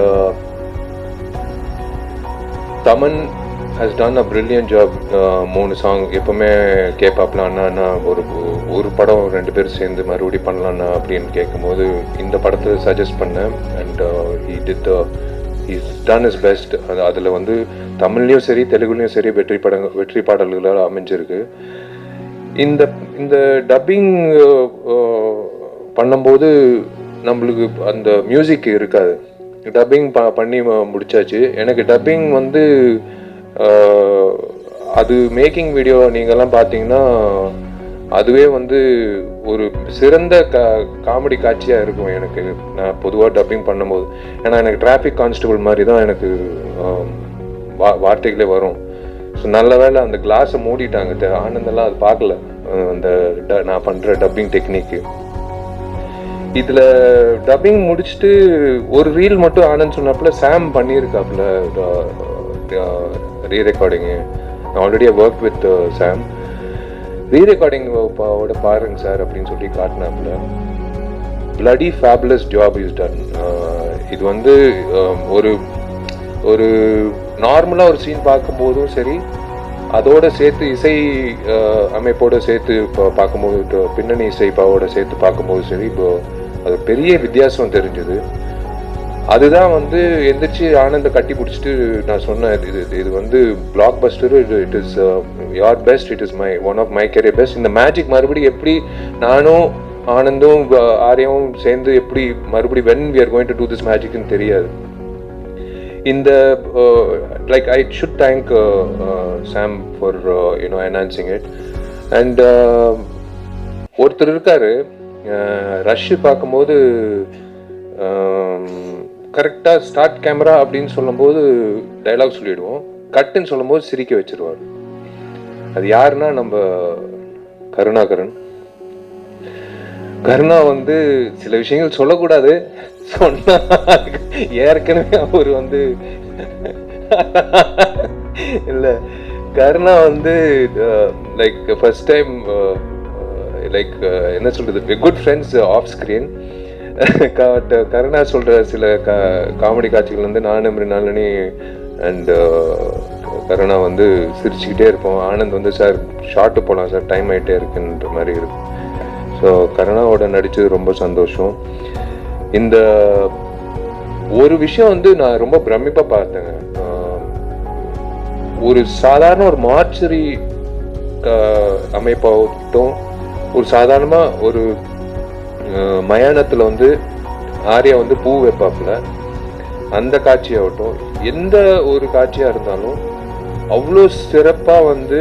Thaman has done a brilliant job. 3 song எப்பவுமே கேட்பாப்ல, அண்ணா ஒரு படம் 2 பேர் சேர்ந்து மறுபடியும் பண்ணலான்னா அப்படின்னு கேட்கும்போது இந்த படத்தை சஜஸ்ட் பண்ணேன். And he's done his best. அதில் வந்து தமிழ்லையும் சரி தெலுங்குலையும் சரி வெற்றி பாடல்களால் அமைஞ்சிருக்கு. இந்த டப்பிங் பண்ணும்போது நம்மளுக்கு அந்த மியூசிக் இருக்காது. டப்பிங் பண்ணி முடிச்சாச்சு. எனக்கு டப்பிங் வந்து அது மேக்கிங் வீடியோ நீங்கள்லாம் பார்த்தீங்கன்னா அதுவே வந்து ஒரு சிறந்த காமெடி காட்சியாக இருக்கும் எனக்கு. நான் பொதுவாக டப்பிங் பண்ணும்போது, ஏன்னா எனக்கு டிராஃபிக் கான்ஸ்டபிள் மாதிரி தான் எனக்கு வார்த்தைகளே வரும். ஸோ நல்ல வேளை அந்த கிளாஸை மூடிட்டாங்க. ஆனந்தெல்லாம் அது பார்க்கல அந்த நான் பண்ணுற டப்பிங் டெக்னிக்கு. இதில் டப்பிங் முடிச்சுட்டு ஒரு ரீல் மட்டும் ஆனந்த் சொன்னாப்புல சாம் பண்ணியிருக்காப்புல ரீ ரெக்கார்டிங்கு. Already work with Sam. Re recording பாருங்க சார் அப்படின்னு சொல்லி காட்டினாப்புல. bloody fabulous job is done. இது வந்து ஒரு நார்மலாக ஒரு சீன் பார்க்கும்போதும் சரி, அதோட சேர்த்து இசை அமைப்போடு சேர்த்து பார்க்கும்போது, பின்னணி இசைப்பாவோட சேர்த்து பார்க்கும்போது சரி, இப்போ அது பெரிய வித்தியாசம் தெரிஞ்சுது. அதுதான் வந்து எந்திரிச்சு ஆனந்த கட்டி பிடிச்சிட்டு நான் சொன்னேன், இது வந்து blockbuster, it is your best, it is one of my career best. இந்த மேஜிக் மறுபடியும் எப்படி நானும் ஆனந்தும் ஆர்யாவும் சேர்ந்து எப்படி மறுபடியும் when we are going to do this magic ன்னு தெரியாது. இந்த like I should thank Sam for enhancing it. And ஒருத்தர் இருக்காரு, ரஷ் பார்க்கும்போது கரெக்டாக ஸ்டார்ட் கேமரா அப்படின்னு சொல்லும்போது டைலாக் சொல்லிடுவோம், கட்டுன்னு சொல்லும்போது சிரிக்க வச்சிருவார். அது யாருன்னா நம்ம கருணாகரன். கருணா வந்து சில விஷயங்கள் சொல்லக்கூடாது, சொன்னா ஏற்கனவே அவர் வந்து இல்லை, கருணா வந்து லைக் ஃபர்ஸ்ட் டைம் லைக் என்ன சொல்றது, good friends off screen. Karuna சொல்ற சில காமெடி காட்சிகள் வந்து நானும் மிருனாலினி அண்ட் கருணா வந்து சிரிச்சுக்கிட்டே இருப்போம். ஆனந்த் வந்து சார் ஷார்ட்டு போகலாம் சார், டைம் ஆகிட்டே இருக்குன்ற மாதிரி இருக்கும். ஸோ கருணாவோட நடித்தது ரொம்ப சந்தோஷம். இந்த ஒரு விஷயம் வந்து நான் ரொம்ப பிரமிப்பாக பார்த்தேங்க. ஒரு சாதாரண ஒரு மார்ச்சரி அமைப்பாகட்டும், ஒரு சாதாரணமாக ஒரு மயானத்தில் வந்து ஆர்யா வந்து பூ வைப்பாப்புல, அந்த காட்சியாகட்டும், எந்த ஒரு காட்சியாக இருந்தாலும் அவ்வளோ சிறப்பாக வந்து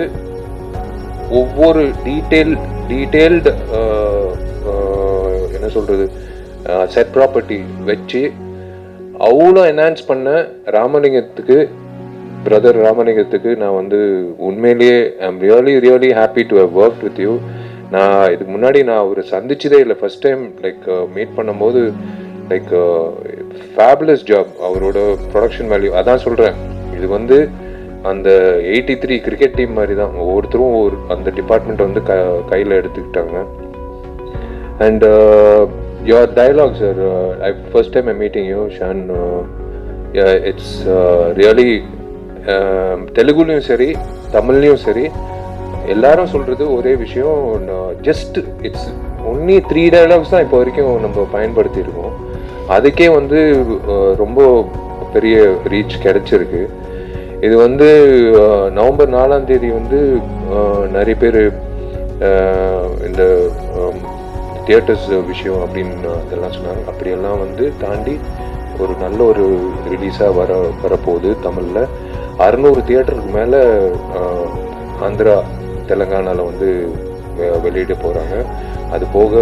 ஒவ்வொரு டீட்டெயில்டு என்ன சொல்கிறது செட் ப்ராப்பர்ட்டி வச்சு அவ்வளோ என்ஹான்ஸ் பண்ண ராமலிங்கத்துக்கு, பிரதர் ராமலிங்கத்துக்கு நான் வந்து உண்மையிலேயே I'm really happy to have work with you. நான் இதுக்கு முன்னாடி நான் அவரை சந்திச்சதே இல்லை, ஃபர்ஸ்ட் டைம் லைக் மீட் பண்ணும்போது லைக் ஃபேபுலஸ் ஜாப். அவரோட ப்ரொடக்ஷன் வேல்யூ அதான் சொல்கிறேன், இது வந்து அந்த 83 கிரிக்கெட் டீம் மாதிரி தான், ஒவ்வொருத்தரும் அந்த டிபார்ட்மெண்ட் வந்து கையில் எடுத்துக்கிட்டாங்க. And your dialogue sir, first time I'm meeting you Shaan, it's really தெலுங்குலையும் சரி தமிழ்லையும் சரி எல்லாரும் சொல்கிறது ஒரே விஷயம், ஜஸ்ட் இட்ஸ் ஒன்லி 3 டைலாக்ஸ் தான் இப்போ வரைக்கும் நம்ம பயன்படுத்தியிருக்கோம். அதுக்கே வந்து ரொம்ப பெரிய ரீச் கிடைச்சிருக்கு. இது வந்து நவம்பர் 4ஆம் தேதி வந்து நிறைய பேர் இந்த தியேட்டர்ஸ் விஷயம் அப்படின்னு அதெல்லாம் சொன்னாங்க. அப்படியெல்லாம் வந்து தாண்டி ஒரு நல்ல ஒரு ரிலீஸாக வரப்போகுது. தமிழில் 600 தியேட்டருக்கு மேலே ஆந்திரா தெலுங்கானாவில் வந்து வெளியிட போகிறாங்க. அது போக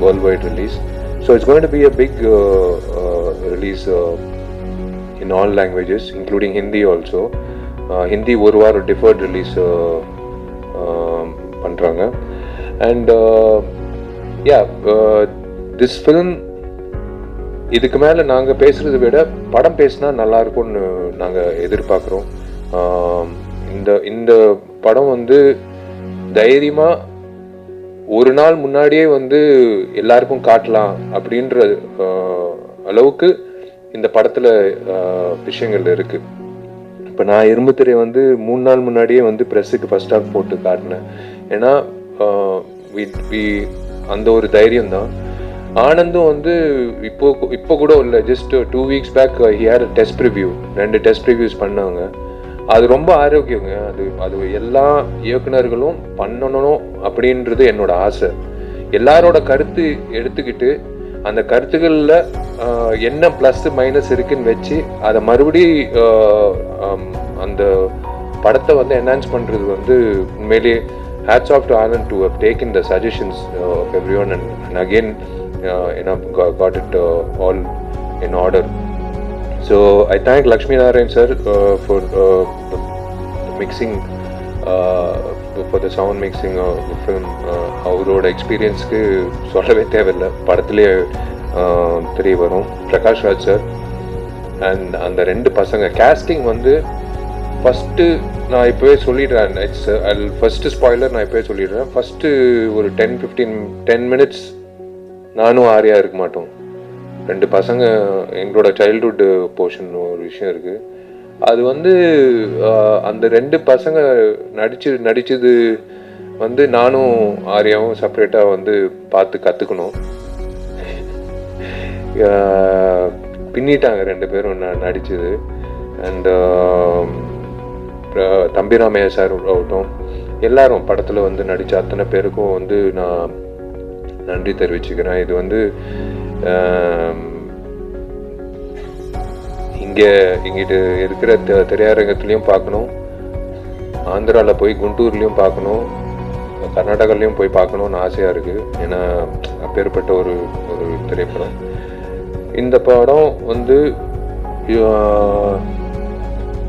world wide release. So it's going to be a big release in all languages including Hindi also. Hindi ஒரு வாரம் deferred release பண்றாங்க. And this film இதுக்கு மேல நாங்க பேசுறதை விட படம் பேசினா நல்லா இருக்கும்னு நாங்க எதிர்பார்க்குறோம். இந்த படம் வந்து தைரியமா ஒரு நாள் முன்னாடியே வந்து எல்லாருக்கும் காட்டலாம் அப்படின்ற அளவுக்கு இந்த படத்தில் விஷயங்கள் இருக்குது. இப்போ நான் இரும்புத்திரை வந்து 3 நாள் முன்னாடியே வந்து ப்ரெஸ்ஸுக்கு ஃபர்ஸ்ட் ஹாஃப் போட்டு காட்டினேன். ஏன்னா அந்த ஒரு தைரியம் தான். ஆனந்தும் வந்து இப்போ கூட இல்லை, just 2 weeks back he had test review, 2 test reviews பண்ணாங்க. அது ரொம்ப ஆரோக்கியங்க. அது எல்லா இயக்குனர்களும் பண்ணணும் அப்படின்றது என்னோட ஆசை. எல்லாரோட கருத்து எடுத்துக்கிட்டு அந்த கருத்துக்களில் என்ன ப்ளஸ் மைனஸ் இருக்குன்னு வச்சு அதை மறுபடி அந்த படத்தை வந்து என்ஹான்ஸ் பண்ணுறது வந்து உண்மையிலேயே hats off to Anand to have taken the suggestions of everyone and again got it all in order. So I thank Lakshmi Narayan sir for the mixing, for the sound mixing of the film. அவரோட எக்ஸ்பீரியன்ஸ்க்கு சொல்லவே தேவையில்லை, படத்துலேயே தெரிய வரும். Prakash Raj sir and அந்த 2 பசங்க casting வந்து first நான் இப்போவே சொல்லிடுறேன். ஃபஸ்ட்டு ஸ்பாய்லர் நான் இப்போவே சொல்லிடுறேன். ஃபஸ்ட்டு ஒரு 10 மினிட்ஸ் நானும் ஆரியா இருக்க மாட்டோம். 2 பசங்க எங்களோட சைல்ட்ஹுட் போர்ஷன் ஒரு விஷயம் இருக்குது. அது வந்து அந்த 2 பசங்க நடிச்சது வந்து நானும் ஆரியாவும் செப்பரேட்டாக வந்து பார்த்து கற்றுக்கணும். பின்னிட்டாங்க 2 பேரும் நடிச்சது. அண்ட் தம்பிராமையா சார் ஆகட்டும், எல்லாரும் படத்தில் வந்து நடித்த அத்தனை பேருக்கும் வந்து நான் நன்றி தெரிவிச்சுக்கிறேன். இது வந்து இங்கிட்டு இருக்கிற திரையரங்கத்துலேயும் பார்க்கணும், ஆந்திராவில் போய் குண்டூர்லேயும் பார்க்கணும், கர்நாடகாலையும் போய் பார்க்கணுன்னு ஆசையாக இருக்குது. ஏன்னா அப்பேற்பட்ட ஒரு திரைப்படம். இந்த படம் வந்து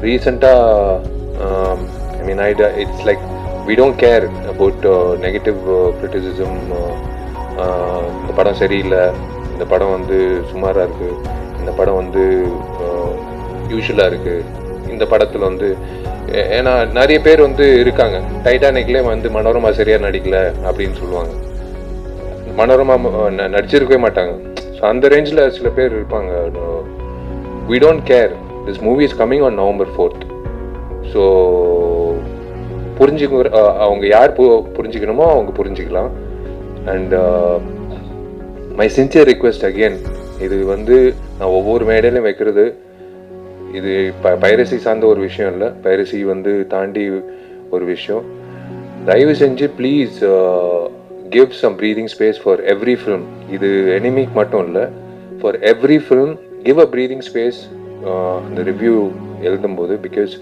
ரீசெண்டாக I mean, it's like we don't care about negative criticism. இந்த படம் சரியில்லை, இந்த படம் வந்து சுமாராக இருக்குது, இந்த படம் வந்து யூஷுவலாக இருக்குது, இந்த படத்தில் வந்து ஏன்னா நிறைய பேர் வந்து இருக்காங்க, டைட்டானிக்லேயே வந்து மனோரமா சரியாக நடிக்கலை அப்படின்னு சொல்லுவாங்க. மனோரமா நடிச்சிருக்கவே மாட்டாங்க. ஸோ அந்த ரேஞ்சில் சில பேர் இருப்பாங்க. we don't care, this movie is coming on November 4th. So அவங்க யார் புரிஞ்சுக்கணுமோ அவங்க புரிஞ்சுக்கலாம். And my sincere request again, இது வந்து நான் ஒவ்வொரு மேடையிலையும் வைக்கிறது, இது பைரசி சார்ந்த ஒரு விஷயம் இல்லை, பைரசி வந்து தாண்டி ஒரு விஷயம். தயவு செஞ்சு please give some breathing space for every film. இது எனிமிக்கு மட்டும் இல்லை, for every film give a breathing space the review எழுதும்போது, because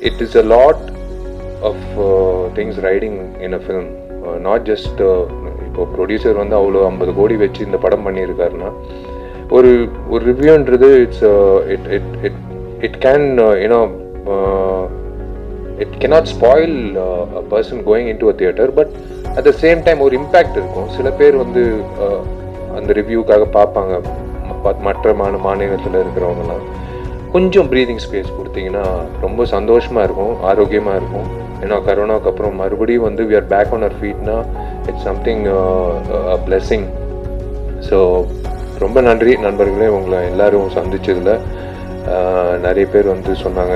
it is a lot of things riding in a film, not just இப்போ ப்ரொடியூசர் வந்து அவ்வளோ 50 கோடி வச்சு இந்த படம் பண்ணியிருக்காருன்னா ஒரு ரிவ்யூன்றது it can it cannot spoil a person going into a theater, but at the same time ஒரு இம்பேக்ட் இருக்கும். சில பேர் வந்து அந்த ரிவ்யூக்காக பார்ப்பாங்க, மற்ற மாநிலத்தில் இருக்கிறவங்கலாம். கொஞ்சம் ப்ரீதிங் ஸ்பேஸ் கொடுத்தீங்கன்னா ரொம்ப சந்தோஷமாக இருக்கும், ஆரோக்கியமாக இருக்கும். ஏன்னா கரோனாவுக்கு அப்புறம் மறுபடியும் வந்து we are back on our feetனா it's something a blessing. So ரொம்ப நன்றி நண்பர்களே, உங்களை எல்லாரும் சந்திச்சதில். நிறைய பேர் வந்து சொன்னாங்க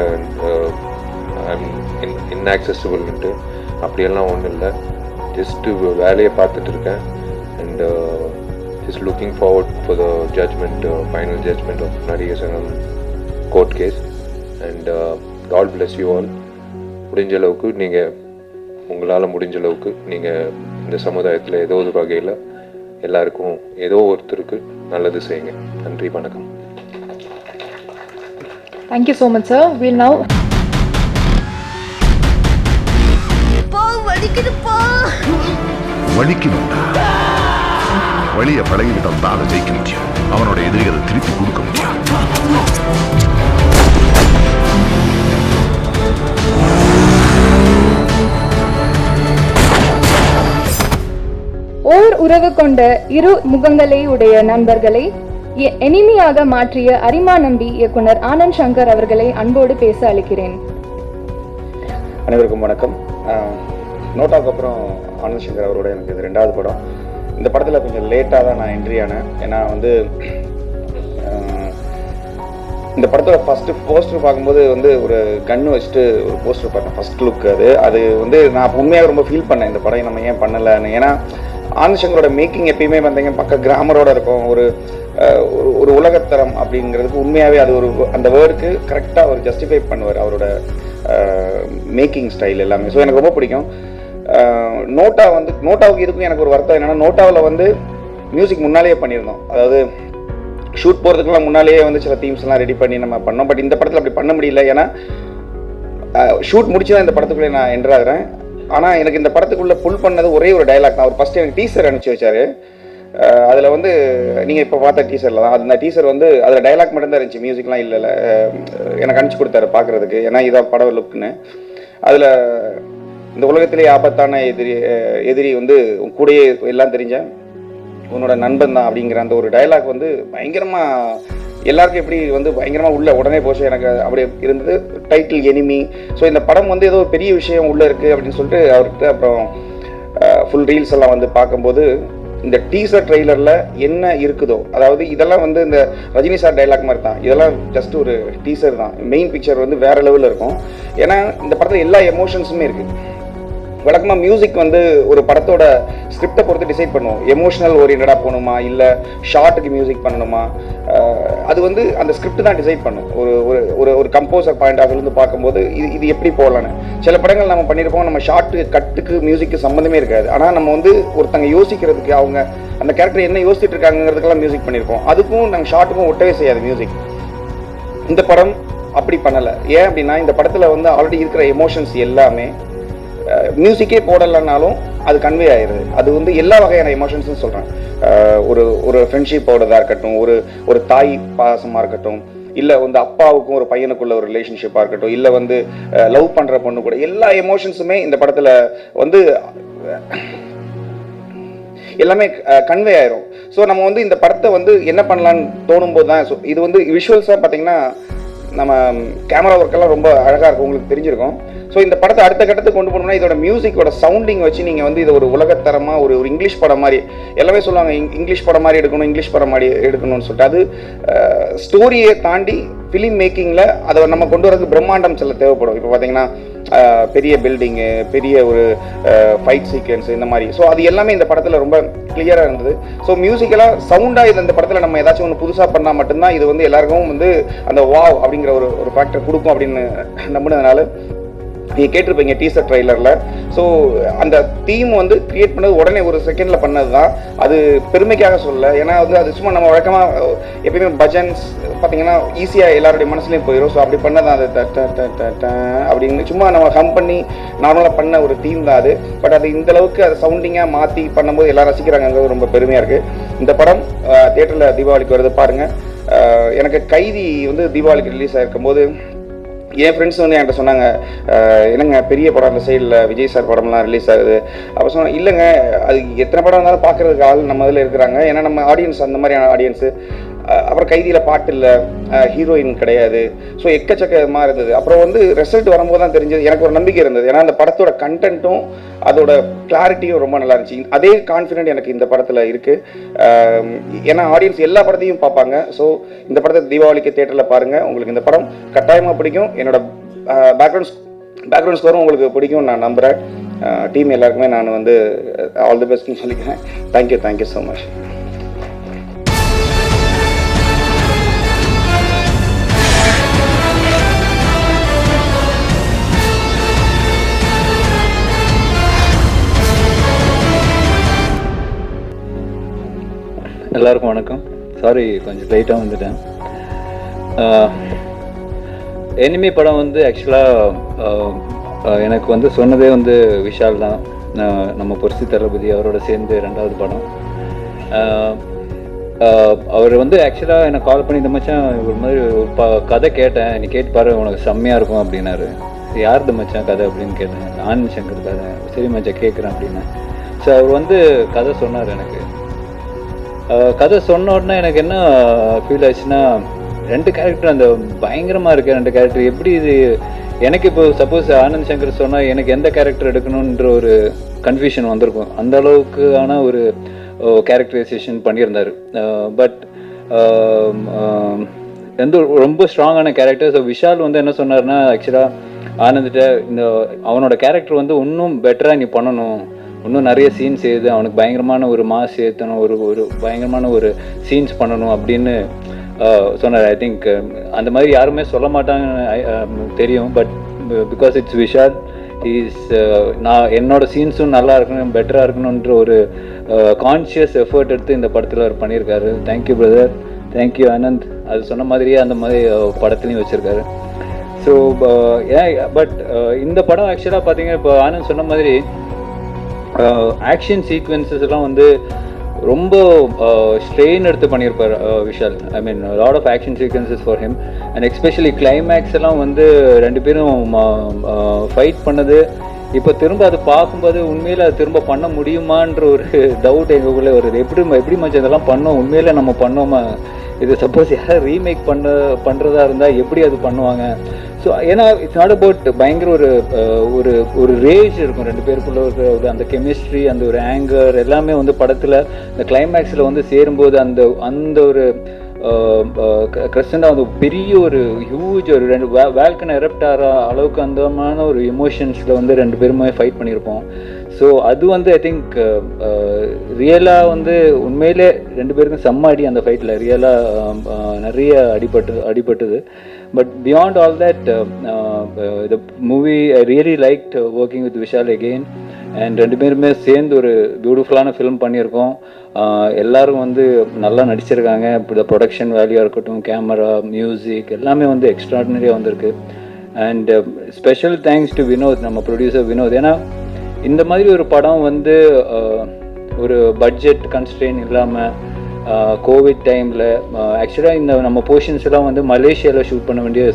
இன்ஆக்சசிபிள்ன்ட்டு, அப்படியெல்லாம் ஒன்றும் இல்லை, ஜஸ்ட்டு வேலையை பார்த்துட்டு இருக்கேன். And just looking forward for the judgment, final judgment of Nadigar Sangam court case. And God bless you all. முடிஞ்ச அளவுக்கு நீங்கள், உங்களால் முடிஞ்ச அளவுக்கு நீங்கள் இந்த சமுதாயத்தில் ஏதோ ஒரு வகையில் எல்லாருக்கும் ஏதோ ஒருத்தருக்கு நல்லது செய்யுங்க. நன்றி, வணக்கம். Thank you so much, sir. We'll now வலிக்கணும்டா, வழிய பழகிட்டு தான் அதை ஜெயிக்க முடியும், அவனோட எதிரிகளை திருப்பி கொடுக்க முடியும். ஓர் உறவு கொண்ட இரு முகங்களை உடைய நண்பர்களை எனிமியாக மாற்றிய அரிமா நம்பி இயக்குனர் ஆனந்த் சங்கர் அவர்களை அன்போடு பேச அழைக்கிறேன். அனைவருக்கும் வணக்கம். நோட்டாவுக்கு அப்புறம் ஆனந்த் சங்கர் அவரோட எனக்கு இது 2வது படம். இந்த படத்தில் கொஞ்சம் லேட்டாக தான் நான் என்ட்ரி ஆனேன். ஏன்னா வந்து இந்த படத்தோட ஃபஸ்ட்டு போஸ்டர் பார்க்கும்போது வந்து ஒரு கன்று வச்சுட்டு ஒரு போஸ்டர் பார்த்தேன், ஃபஸ்ட் லுக். அது வந்து நான் உண்மையாக ரொம்ப ஃபீல் பண்ணேன், இந்த படம் நம்ம ஏன் பண்ணலைன்னு. ஏன்னா ஆனந்த் சங்கரோட மேக்கிங் எப்பயுமே வந்தீங்க பக்க கிராமரோட இருக்கும், ஒரு உலகத்தரம் அப்படிங்கிறதுக்கு உண்மையாகவே அது அந்த வேர்டுக்கு கரெக்டாக அவர் ஜஸ்டிஃபை பண்ணுவார், அவரோட மேக்கிங் ஸ்டைல் எல்லாமே. ஸோ எனக்கு ரொம்ப பிடிக்கும். நோட்டாவுக்கு இதுக்கும் எனக்கு ஒரு வருத்தம் என்னென்னா, நோட்டாவில் வந்து மியூசிக் முன்னாலேயே பண்ணியிருந்தோம், அதாவது ஷூட் போகிறதுக்குலாம் முன்னாலேயே வந்து சில தீம்ஸ்லாம் ரெடி பண்ணி நம்ம பண்ணோம். பட் இந்த படத்தில் அப்படி பண்ண முடியல, ஏன்னா ஷூட் முடிச்சு தான் இந்த படத்துக்குள்ளே நான் என்ட்ராகிறேன். ஆனால் எனக்கு இந்த படத்துக்குள்ளே புல் பண்ணது ஒரே ஒரு டைலாக் தான். அவர் ஃபஸ்ட்டு எனக்கு டீசர் அனுப்பிச்சி வச்சார். அதில் வந்து நீங்கள் இப்போ பார்த்த டீசரில் தான், அந்த டீசர் வந்து அதில் டைலாக் மட்டும்தான் இருந்துச்சு, மியூசிக்லாம் இல்லை. எனக்கு அனுப்பிச்சி கொடுத்தாரு பார்க்குறதுக்கு, ஏன்னா இதான் படம் லுக்குன்னு. அதில் இந்த உலகத்திலே ஆபத்தான எதிரி வந்து கூடயே எல்லாம் தெரிஞ்ச உன்னோட நண்பன் தான் அப்படிங்கிற அந்த ஒரு டயலாக் வந்து பயங்கரமாக எல்லாருக்கும் எப்படி வந்து பயங்கரமாக உள்ள உடனே போச்சு. எனக்கு அப்படி இருந்தது. Title enemy. ஸோ இந்த படம் வந்து ஏதோ பெரிய விஷயம் உள்ளே இருக்குது அப்படின்னு சொல்லிட்டு அவர்கிட்ட அப்புறம் ஃபுல் ரீல்ஸ் எல்லாம் வந்து பார்க்கும்போது இந்த டீசர் ட்ரெய்லரில் என்ன இருக்குதோ, அதாவது இதெல்லாம் வந்து இந்த ரஜினி சார் டைலாக் மாதிரி தான், இதெல்லாம் ஜஸ்ட் ஒரு டீசர் தான். மெயின் பிக்சர் வந்து வேறு லெவலில் இருக்கும். ஏன்னா இந்த படத்தில் எல்லா எமோஷன்ஸுமே இருக்குது. வழக்கமாக மியூசிக் வந்து ஒரு படத்தோட ஸ்கிரிப்டை பொறுத்து டிசைட் பண்ணுவோம். எமோஷனல் ஓரியன்டாக போகணுமா இல்லை ஷார்ட்டுக்கு மியூசிக் பண்ணணுமா, அது வந்து அந்த ஸ்கிரிப்ட் தான் டிசைட் பண்ணும். ஒரு ஒரு ஒரு கம்போசர் பாயிண்ட் ஆஃப் இருந்து பார்க்கும்போது இது எப்படி போகலான்னு. சில படங்கள் நம்ம பண்ணியிருப்போம், நம்ம ஷார்ட்டு கட்டுக்கு மியூசிக்கு சம்மந்தமே இருக்காது. ஆனால் நம்ம வந்து ஒருத்தங்க யோசிக்கிறதுக்கு அவங்க அந்த கேரக்டர் என்ன யோசிச்சுட்டு இருக்காங்கிறதுக்கெல்லாம் மியூசிக் பண்ணியிருப்போம். அதுக்கும் நம்ம ஷார்ட்டுக்கும் ஒட்டவே செய்யாது மியூசிக். இந்த படம் அப்படி பண்ணலை. ஏன் அப்படின்னா இந்த படத்தில் வந்து ஆல்ரெடி இருக்கிற எமோஷன்ஸ் எல்லாமே மியூசிக்கே போடலைன்னாலும் அது கன்வே ஆயிடுது. அது வந்து எல்லா வகையான எமோஷன்ஸும் சொல்கிறேன். ஒரு ஃப்ரெண்ட்ஷிப்போடதாக இருக்கட்டும், ஒரு தாய் பாசமாக இருக்கட்டும், இல்லை வந்து அப்பாவுக்கும் ஒரு பையனுக்குள்ள ஒரு ரிலேஷன்ஷிப்பாக இருக்கட்டும், இல்லை வந்து லவ் பண்ணுற பொண்ணு கூட, எல்லா எமோஷன்ஸுமே இந்த படத்தில் வந்து எல்லாமே கன்வே ஆயிரும். ஸோ நம்ம வந்து இந்த படத்தை வந்து என்ன பண்ணலான்னு தோணும் போது தான். ஸோ இது வந்து விஷுவல்ஸாக பார்த்தீங்கன்னா நம்ம கேமரா ஒர்க்கெல்லாம் ரொம்ப அழகாக இருக்கும், உங்களுக்கு தெரிஞ்சிருக்கும். ஸோ இந்த படத்தை அடுத்த கட்டத்துக்கு கொண்டு போனோம்னா இதோட மியூசிக்கோட சவுண்டிங் வச்சு நீங்கள் வந்து இதை ஒரு உலகத்தரமாக ஒரு இங்கிலீஷ் படம் மாதிரி, எல்லாமே சொல்லுவாங்க இங்கிலீஷ் படம் மாதிரி எடுக்கணும், இங்கிலீஷ் படம் மாதிரி எடுக்கணும்னு சொல்லிட்டு. அது ஸ்டோரியை தாண்டி ஃபிலிம் மேக்கிங்கில் அதை நம்ம கொண்டு வரதுக்கு பிரம்மாண்டம் சில தேவைப்படும். இப்போ பார்த்தீங்கன்னா பெரிய பில்டிங்கு, பெரிய ஒரு ஃபைட் சீக்வன்ஸ், இந்த மாதிரி. ஸோ அது எல்லாமே இந்த படத்தில் ரொம்ப கிளியராக இருந்தது. ஸோ மியூசிக்கலாக சவுண்டாக இது இந்த படத்தில் நம்ம ஏதாச்சும் ஒன்று புதுசாக பண்ணால் மட்டும்தான் இது வந்து எல்லாருக்கும் வந்து அந்த வாவ் அப்படிங்கிற ஒரு ஃபேக்டர் கொடுக்கும் அப்படின்னு நம்பினதுனால நீங்கள் கேட்டிருப்பீங்க டீசர் ட்ரெய்லரில். ஸோ அந்த தீம் வந்து கிரியேட் பண்ணது உடனே ஒரு செகண்டில் பண்ணது தான். அது பெருமைக்காக சொல்ல, ஏன்னா வந்து அது சும்மா நம்ம வழக்கமாக எப்பயுமே பஜன்ஸ் பார்த்தீங்கன்னா ஈஸியாக எல்லாருடைய மனசுலேயும் போயிடும். ஸோ அப்படி பண்ணதான் அது அப்படின்னு சும்மா நம்ம ஹம் பண்ணி நார்மலாக பண்ண ஒரு தீம் தான் அது. பட் அது இந்தளவுக்கு அதை சவுண்டிங்காக மாற்றி பண்ணும்போது எல்லோரும் ரசிக்கிறாங்கிறது ரொம்ப பெருமையாக இருக்குது. இந்த படம் தியேட்டரில் தீபாவளிக்கு வருது பாருங்கள். எனக்கு கைதி வந்து தீபாவளிக்கு ரிலீஸ் ஆகிருக்கும்போது என் ஃப்ரெண்ட்ஸ் வந்து என்கிட்ட சொன்னாங்க, என்னங்க பெரிய படம் அந்த சைடில் விஜய் சார் படம்லாம் ரிலீஸ் ஆகுது. அப்போ சொன்னேன், இல்லைங்க அது எத்தனை படம் இருந்தாலும் பார்க்குறதுக்கு ஆள் நம்ம இதில் இருக்கிறாங்க. ஏன்னா நம்ம ஆடியன்ஸ் அந்த மாதிரியான ஆடியன்ஸு. அப்புறம் கைதியில் பாட்டு இல்லை, ஹீரோயின் கிடையாது. ஸோ எக்கச்சக்கமாக இருந்தது. அப்புறம் வந்து ரிசல்ட் வரும்போது தான் தெரிஞ்சது, எனக்கு ஒரு நம்பிக்கை இருந்தது. ஏன்னா அந்த படத்தோட கண்டென்ட்டும் அதோட கிளாரிட்டியும் ரொம்ப நல்லா இருந்துச்சு. அதே கான்ஃபிடென்ட் எனக்கு இந்த படத்தில் இருக்குது. ஏன்னா ஆடியன்ஸ் எல்லா படத்தையும் பார்ப்பாங்க. ஸோ இந்த படத்தை தீபாவளிக்கு தியேட்டரில் பாருங்கள், உங்களுக்கு இந்த படம் கட்டாயமாக பிடிக்கும். என்னோட பேக்ரவுண்ட் ஸ்கோரும் உங்களுக்கு பிடிக்கும் நான் நம்புகிறேன். டீம் எல்லாருக்குமே நான் வந்து ஆல் தி பெஸ்ட்னு சொல்லிக்கிறேன். Thank you so much. எல்லாருக்கும் வணக்கம். சாரி கொஞ்சம் லைட்டாக வந்துட்டேன். எனிமி படம் வந்து ஆக்சுவலாக எனக்கு வந்து சொன்னதே வந்து விஷால் தான். நம்ம புரட்சி தளபதி அவரோட சேர்ந்து 2வது படம். அவர் வந்து ஆக்சுவலாக எனக்கு கால் பண்ணி, இந்த மச்சான் ஒரு மாதிரி கதை கேட்டேன், நீ கேட்டு பாரு உனக்கு செம்மையாக இருக்கும் அப்படின்னாரு. யாருது மச்சான் கதை அப்படின்னு கேட்டேன். ஆனந்த் சங்கர் கதை. சரி மச்சான் கேட்குறேன் அப்படின்னா. ஸோ அவர் வந்து கதை சொன்னார். எனக்கு கதை சொன்ன உடனே எனக்கு என்ன ஃபீல் ஆச்சுன்னா, 2 கேரக்டர் அந்த பயங்கரமாக இருக்குது. 2 கேரக்டர் எப்படி இது எனக்கு இப்போ சப்போஸ் ஆனந்த் சங்கர் சொன்னால் எனக்கு எந்த கேரக்டர் எடுக்கணுன்ற ஒரு கன்ஃபியூஷன் வந்திருக்கும். அந்த அளவுக்கான ஒரு கேரக்டரைசேஷன் பண்ணியிருந்தார். பட் ரொம்ப ஸ்ட்ராங்கான கேரக்டர். ஸோ விஷால் வந்து என்ன சொன்னார்னா, ஆக்சுவலாக ஆனந்திட்ட அவனோட கேரக்டர் வந்து இன்னும் பெட்டராக நீ பண்ணணும், இன்னும் நிறைய சீன்ஸ் எழுது, அவனுக்கு பயங்கரமான ஒரு மாஸ் ஏற்றணும், ஒரு பயங்கரமான ஒரு சீன்ஸ் பண்ணணும் அப்படின்னு சொன்னார். ஐ திங்க் அந்த மாதிரி யாருமே சொல்ல மாட்டாங்கன்னு தெரியும். பட் பிகாஸ் இட்ஸ் விஷால், நான் என்னோட சீன்ஸும் நல்லா இருக்கணும், பெட்டராக இருக்கணுன்ற ஒரு கான்ஷியஸ் எஃபர்ட் எடுத்து இந்த படத்தில் அவர் பண்ணியிருக்காரு. Thank you brother, thank you Anand. அது சொன்ன மாதிரியே அந்த மாதிரி படத்துலையும் வச்சுருக்காரு. ஸோ பட் இந்த படம் ஆக்சுவலாக பார்த்தீங்கன்னா, இப்போ ஆனந்த் சொன்ன மாதிரி ஆக்ஷன் சீக்வன்சஸ் எல்லாம் வந்து ரொம்ப ஸ்ட்ரெயின் எடுத்து பண்ணியிருப்பார் Vishal. I mean lot of action sequences for him. And especially climax எல்லாம் வந்து 2 பேரும் ஃபைட் பண்ணது இப்போ திரும்ப அது பார்க்கும்போது உண்மையில் அது திரும்ப பண்ண முடியுமான்ற ஒரு டவுட் எங்களுக்குள்ளே வருது. எப்படி மச்சான் இதெல்லாம் பண்ணோம், உண்மையில் நம்ம பண்ணோமா, இது சப்போஸ் யாராவது ரீமேக் பண்ணுறதா இருந்தால் எப்படி அது பண்ணுவாங்க. ஸோ ஏன்னா இட்ஸ் நாட் அபவுட் பயங்கர ஒரு ஒரு ரேஜ் இருக்கும் ரெண்டு பேருக்குள்ள ஒரு அந்த கெமிஸ்ட்ரி, அந்த ஒரு ஆங்கர் எல்லாமே வந்து படத்தில் இந்த கிளைமேக்ஸில் வந்து சேரும்போது அந்த ஒரு கிறிஸ்டண்டா வந்து பெரிய ஒரு ஹியூஜ் ஒரு ரெண்டு வேல்கன் எரப்ட் ஆகிற அளவுக்கு அந்தமான ஒரு எமோஷன்ஸில் வந்து ரெண்டு பேருமே ஃபைட் பண்ணியிருப்போம். ஸோ அது வந்து ஐ திங்க் ரியலாக வந்து உண்மையிலே ரெண்டு பேருக்கும் செம்ம அடி அந்த ஃபைட்டில் ரியலாக நிறைய அடிபட்டது. But beyond all that the movie I really liked working with Vishal again. And ரெண்டு பேருமே சேர்ந்து ஒரு பியூட்டிஃபுல்லான ஃபிலிம் பண்ணியிருக்கோம். எல்லாரும் வந்து நல்லா நடிச்சிருக்காங்க. இப்போ ப்ரொடக்ஷன் வேல்யூவாக இருக்கட்டும், கேமரா, மியூசிக் எல்லாமே வந்து எக்ஸ்ட்ராடினரியாக வந்திருக்கு. And special thanks to Vinod, நம்ம ப்ரொடியூசர் வினோத். ஏன்னா இந்த மாதிரி ஒரு படம் வந்து ஒரு பட்ஜெட் கன்ஸ்ட்ரெயின் இல்லாமல் கோவிட் டைமில் ஆக்சுவலாக இந்த நம்ம போர்ஷன்ஸ் எல்லாம் வந்து மலேசியாவில் ஷூட் பண்ண வேண்டிய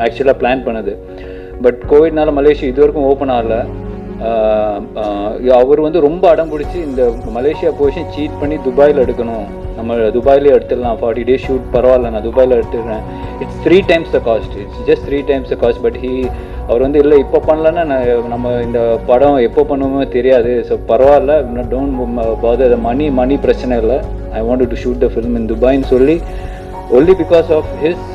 ஆக்சுவலாக பிளான் பண்ணது. பட் கோவிட்னால மலேசியா இது வரைக்கும் ஓப்பன் ஆகலை. அவர் வந்து ரொம்ப அடம் பிடிச்சி இந்த மலேசியா போர்ஷன் சீட் பண்ணி துபாயில் எடுக்கணும், நம்ம துபாயிலே எடுத்துடலாம், 40 days ஷூட் பரவாயில்ல, நான் துபாயில் எடுத்துடுறேன், it's 3 times the cost, it's just 3 times the cost. But அவர் வந்து இல்லை இப்போ பண்ணலன்னா நம்ம இந்த படம் எப்போ பண்ணுவோமோ தெரியாது, ஸோ பரவாயில்ல, டோன்ட் பாதர், மணி பிரச்சனை இல்லை, I want to shoot the film in துபாய்ன்னு சொல்லி only because of his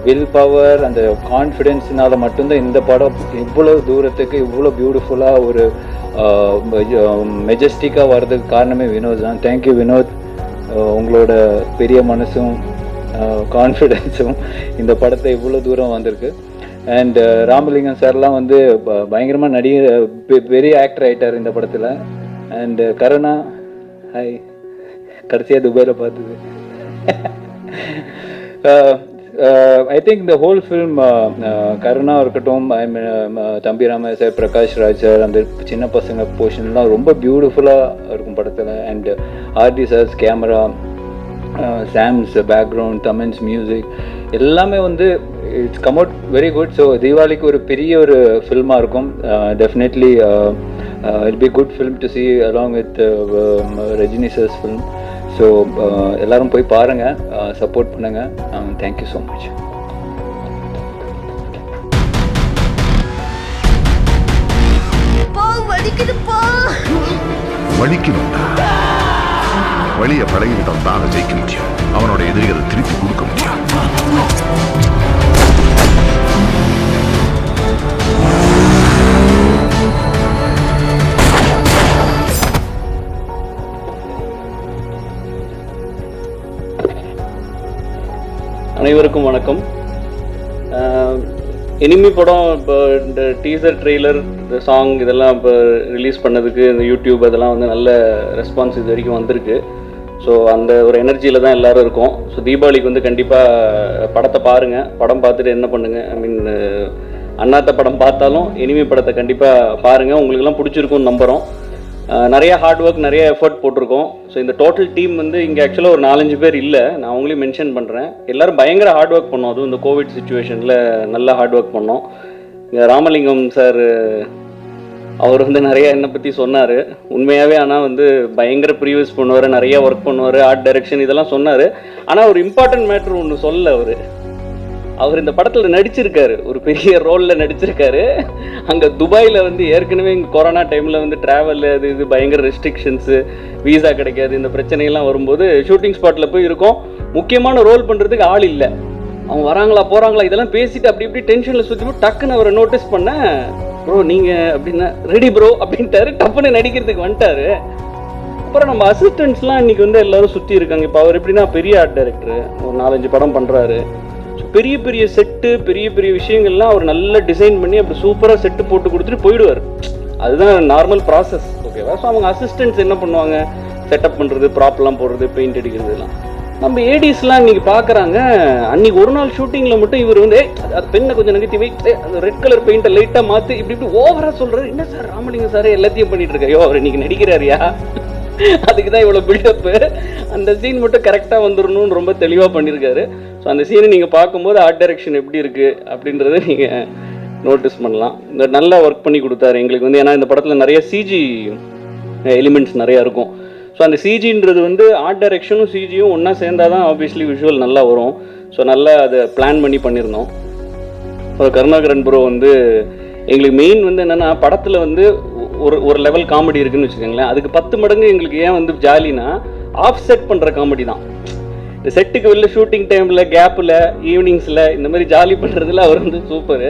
will power, அந்த கான்ஃபிடென்ஸ்னால மட்டும்தான் இந்த படம் இவ்வளோ தூரத்துக்கு இவ்வளோ பியூட்டிஃபுல்லாக ஒரு மெஜஸ்டிக்காக வர்றதுக்கு காரணமே வினோத் தான். தேங்க்யூ வினோத், உங்களோட பெரிய மனசும் கான்ஃபிடென்ஸும் இந்த படத்தை இவ்வளோ தூரம் வந்திருக்கு. அண்ட் ராமலிங்கம் சார்லாம் வந்து பயங்கரமாக பெரிய ஆக்டர் ஆகிட்டார் இந்த படத்தில். அண்ட் கருணா, ஹாய், கடைசியாக துபாயில் பார்த்தது. ஐ திங்க் இந்த ஹோல் ஃபில்ம் கருணா இருக்கட்டும், தம்பி ராம சார், பிரகாஷ் ராஜ் சார், அந்த சின்ன பசங்க போர்ஷன்லாம் ரொம்ப பியூட்டிஃபுல்லாக இருக்கும் படத்தில். And RD sir's camera, Sam's background, Thaman's music எல்லாமே வந்து it's come out very good. So தீபாவளிக்கு ஒரு பெரிய ஒரு ஃபில்மாக இருக்கும். Definitely it be good film to see along with Rajini sir's film. So எல்லோரும் போய் பாருங்கள், சப்போர்ட் பண்ணுங்கள். Thank you so much. வலிக்கணும்டா, வலிய பழகிவிட்டான் தான் ஜெயிக்க முடியும், அவனோட எதிரிகளை திருப்பி கொடுக்க முடியும். அனைவருக்கும் வணக்கம். எனிமி படம் இப்போ இந்த டீசர் ட்ரெய்லர், இந்த சாங் இதெல்லாம் இப்போ ரிலீஸ் பண்ணதுக்கு இந்த யூடியூப் அதெல்லாம் வந்து நல்ல ரெஸ்பான்ஸ் இது வரைக்கும் வந்திருக்கு. ஸோ அந்த ஒரு எனர்ஜியில் தான் எல்லோரும் இருக்கோம். ஸோ தீபாவளிக்கு வந்து கண்டிப்பாக படத்தை பாருங்கள், படம் பார்த்துட்டு என்ன பண்ணுங்கள், ஐ மீன் அண்ணாத்த படம் பார்த்தாலும் எனிமி படத்தை கண்டிப்பாக பாருங்கள், உங்களுக்கெல்லாம் பிடிச்சிருக்கும்னு நம்புகிறோம். நிறைய ஹார்ட் ஒர்க், நிறைய எஃபர்ட் போட்டிருக்கோம். ஸோ இந்த டோட்டல் டீம் வந்து இங்கே ஆக்சுவலாக ஒரு 4-5 பேர் இல்லை, நான் அவங்களையும் மென்ஷன் பண்ணுறேன். எல்லோரும் பயங்கர ஹார்ட் ஒர்க் பண்ணோம், அதுவும் இந்த கோவிட் சுச்சுவேஷனில் நல்லா ஹார்ட் ஒர்க் பண்ணோம். இங்கே ராமலிங்கம் சார் அவர் வந்து நிறைய என்னை பற்றி சொன்னார் உண்மையாகவே. ஆனால் வந்து பயங்கர ப்ரீவியஸ் பண்ணுவார், நிறைய ஒர்க் பண்ணுவார், ஆர்ட் டைரக்ஷன் இதெல்லாம் சொன்னார். ஆனால் ஒரு இம்பார்ட்டன்ட் மேட்ரு ஒன்று சொல்ல, அவர் இந்த படத்தில் நடிச்சிருக்காரு, ஒரு பெரிய ரோலில் நடிச்சிருக்காரு. அங்கே துபாயில் வந்து ஏற்கனவே இங்கே கொரோனா டைமில் வந்து ட்ராவல் இது பயங்கர ரெஸ்ட்ரிக்ஷன்ஸு, வீசா கிடைக்காது, இந்த பிரச்சனையெல்லாம் வரும்போது ஷூட்டிங் ஸ்பாட்டில் போய் இருக்கோம். முக்கியமான ரோல் பண்ணுறதுக்கு ஆள் இல்லை, அவங்க வராங்களா போகிறாங்களா இதெல்லாம் பேசிட்டு அப்படி இப்படி டென்ஷனில் சுற்றி டக்குன்னு அவரை நோட்டீஸ் பண்ணேன். ப்ரோ நீங்கள் அப்படின்னா ரெடி ப்ரோ அப்படின்ட்டாரு, டப்புன்னு நடிக்கிறதுக்கு வந்துட்டார். அப்புறம் நம்ம அசிஸ்டன்ட்ஸ்லாம் இன்றைக்கி வந்து எல்லோரும் சுற்றி இருக்காங்க. இப்போ அவர் எப்படின்னா பெரிய ஆர்ட் டைரக்டரு, ஒரு 4-5 படம் பண்ணுறாரு. பெரிய பெரிய செட்டு, பெரிய பெரிய விஷயங்கள்லாம் அவர் நல்லா டிசைன் பண்ணி அப்படி சூப்பராக செட்டு போட்டு கொடுத்துட்டு போயிடுவார். அதுதான் நார்மல் ப்ராசஸ், ஓகேவா? ஸோ அவங்க அசிஸ்டன்ட்ஸ் என்ன பண்ணுவாங்க, செட்டப் பண்ணுறது, ப்ராப்லாம் போடுறது, பெயிண்ட் அடிக்கிறதுலாம். நம்ம ஏடிஸ்லாம் இன்றைக்கி பார்க்குறாங்க. அன்றைக்கி ஒரு நாள் ஷூட்டிங்கில் மட்டும் இவர் வந்து அது பெண்ணை கொஞ்சம் நகர்த்தி வை, அந்த ரெட் கலர் பெயிண்ட்டை லைட்டாக மாற்றி இப்படி இப்படி ஓவராக சொல்கிறாரு. என்ன சார் ராமலிங்கம் சார் எல்லாத்தையும் பண்ணிட்டு இருக்காயோ, அவர் இன்றைக்கி நடிக்கிறாரியா, அதுக்கு தான் இவ்வளோ பில்டப்பு. அந்த சீன் மட்டும் கரெக்டாக வந்துடணும்னு ரொம்ப தெளிவாக பண்ணியிருக்காரு. ஸோ அந்த சீனை நீங்கள் பார்க்கும்போது ஆர்ட் டைரக்ஷன் எப்படி இருக்குது அப்படின்றத நீங்கள் நோட்டீஸ் பண்ணலாம். இந்த நல்லா ஒர்க் பண்ணி கொடுத்தாரு எங்களுக்கு வந்து. ஏன்னா இந்த படத்தில் நிறைய சிஜி எலிமெண்ட்ஸ் நிறையா இருக்கும். ஸோ அந்த சிஜின்றது வந்து ஆர்ட் டைரக்ஷனும் சிஜியும் ஒன்றா சேர்ந்தால் தான் ஆப்வியஸ்லி விஷுவல் நல்லா வரும். ஸோ நல்லா அதை பிளான் பண்ணி பண்ணியிருந்தோம். கருணாகரன் ப்ரோ வந்து எங்களுக்கு மெயின் வந்து என்னென்னா, படத்தில் வந்து ஒரு லெவல் காமெடி இருக்குதுன்னு வச்சுக்கோங்களேன். அதுக்கு 10 மடங்கு எங்களுக்கு ஏன் வந்து ஜாலினா ஆஃப் செட் பண்ணுற காமெடி தான். இந்த செட்டுக்கு வெளில ஷூட்டிங் டைமில் கேப்பில் ஈவினிங்ஸில் இந்த மாதிரி ஜாலி பண்ணுறதுல அவர் வந்து சூப்பரு.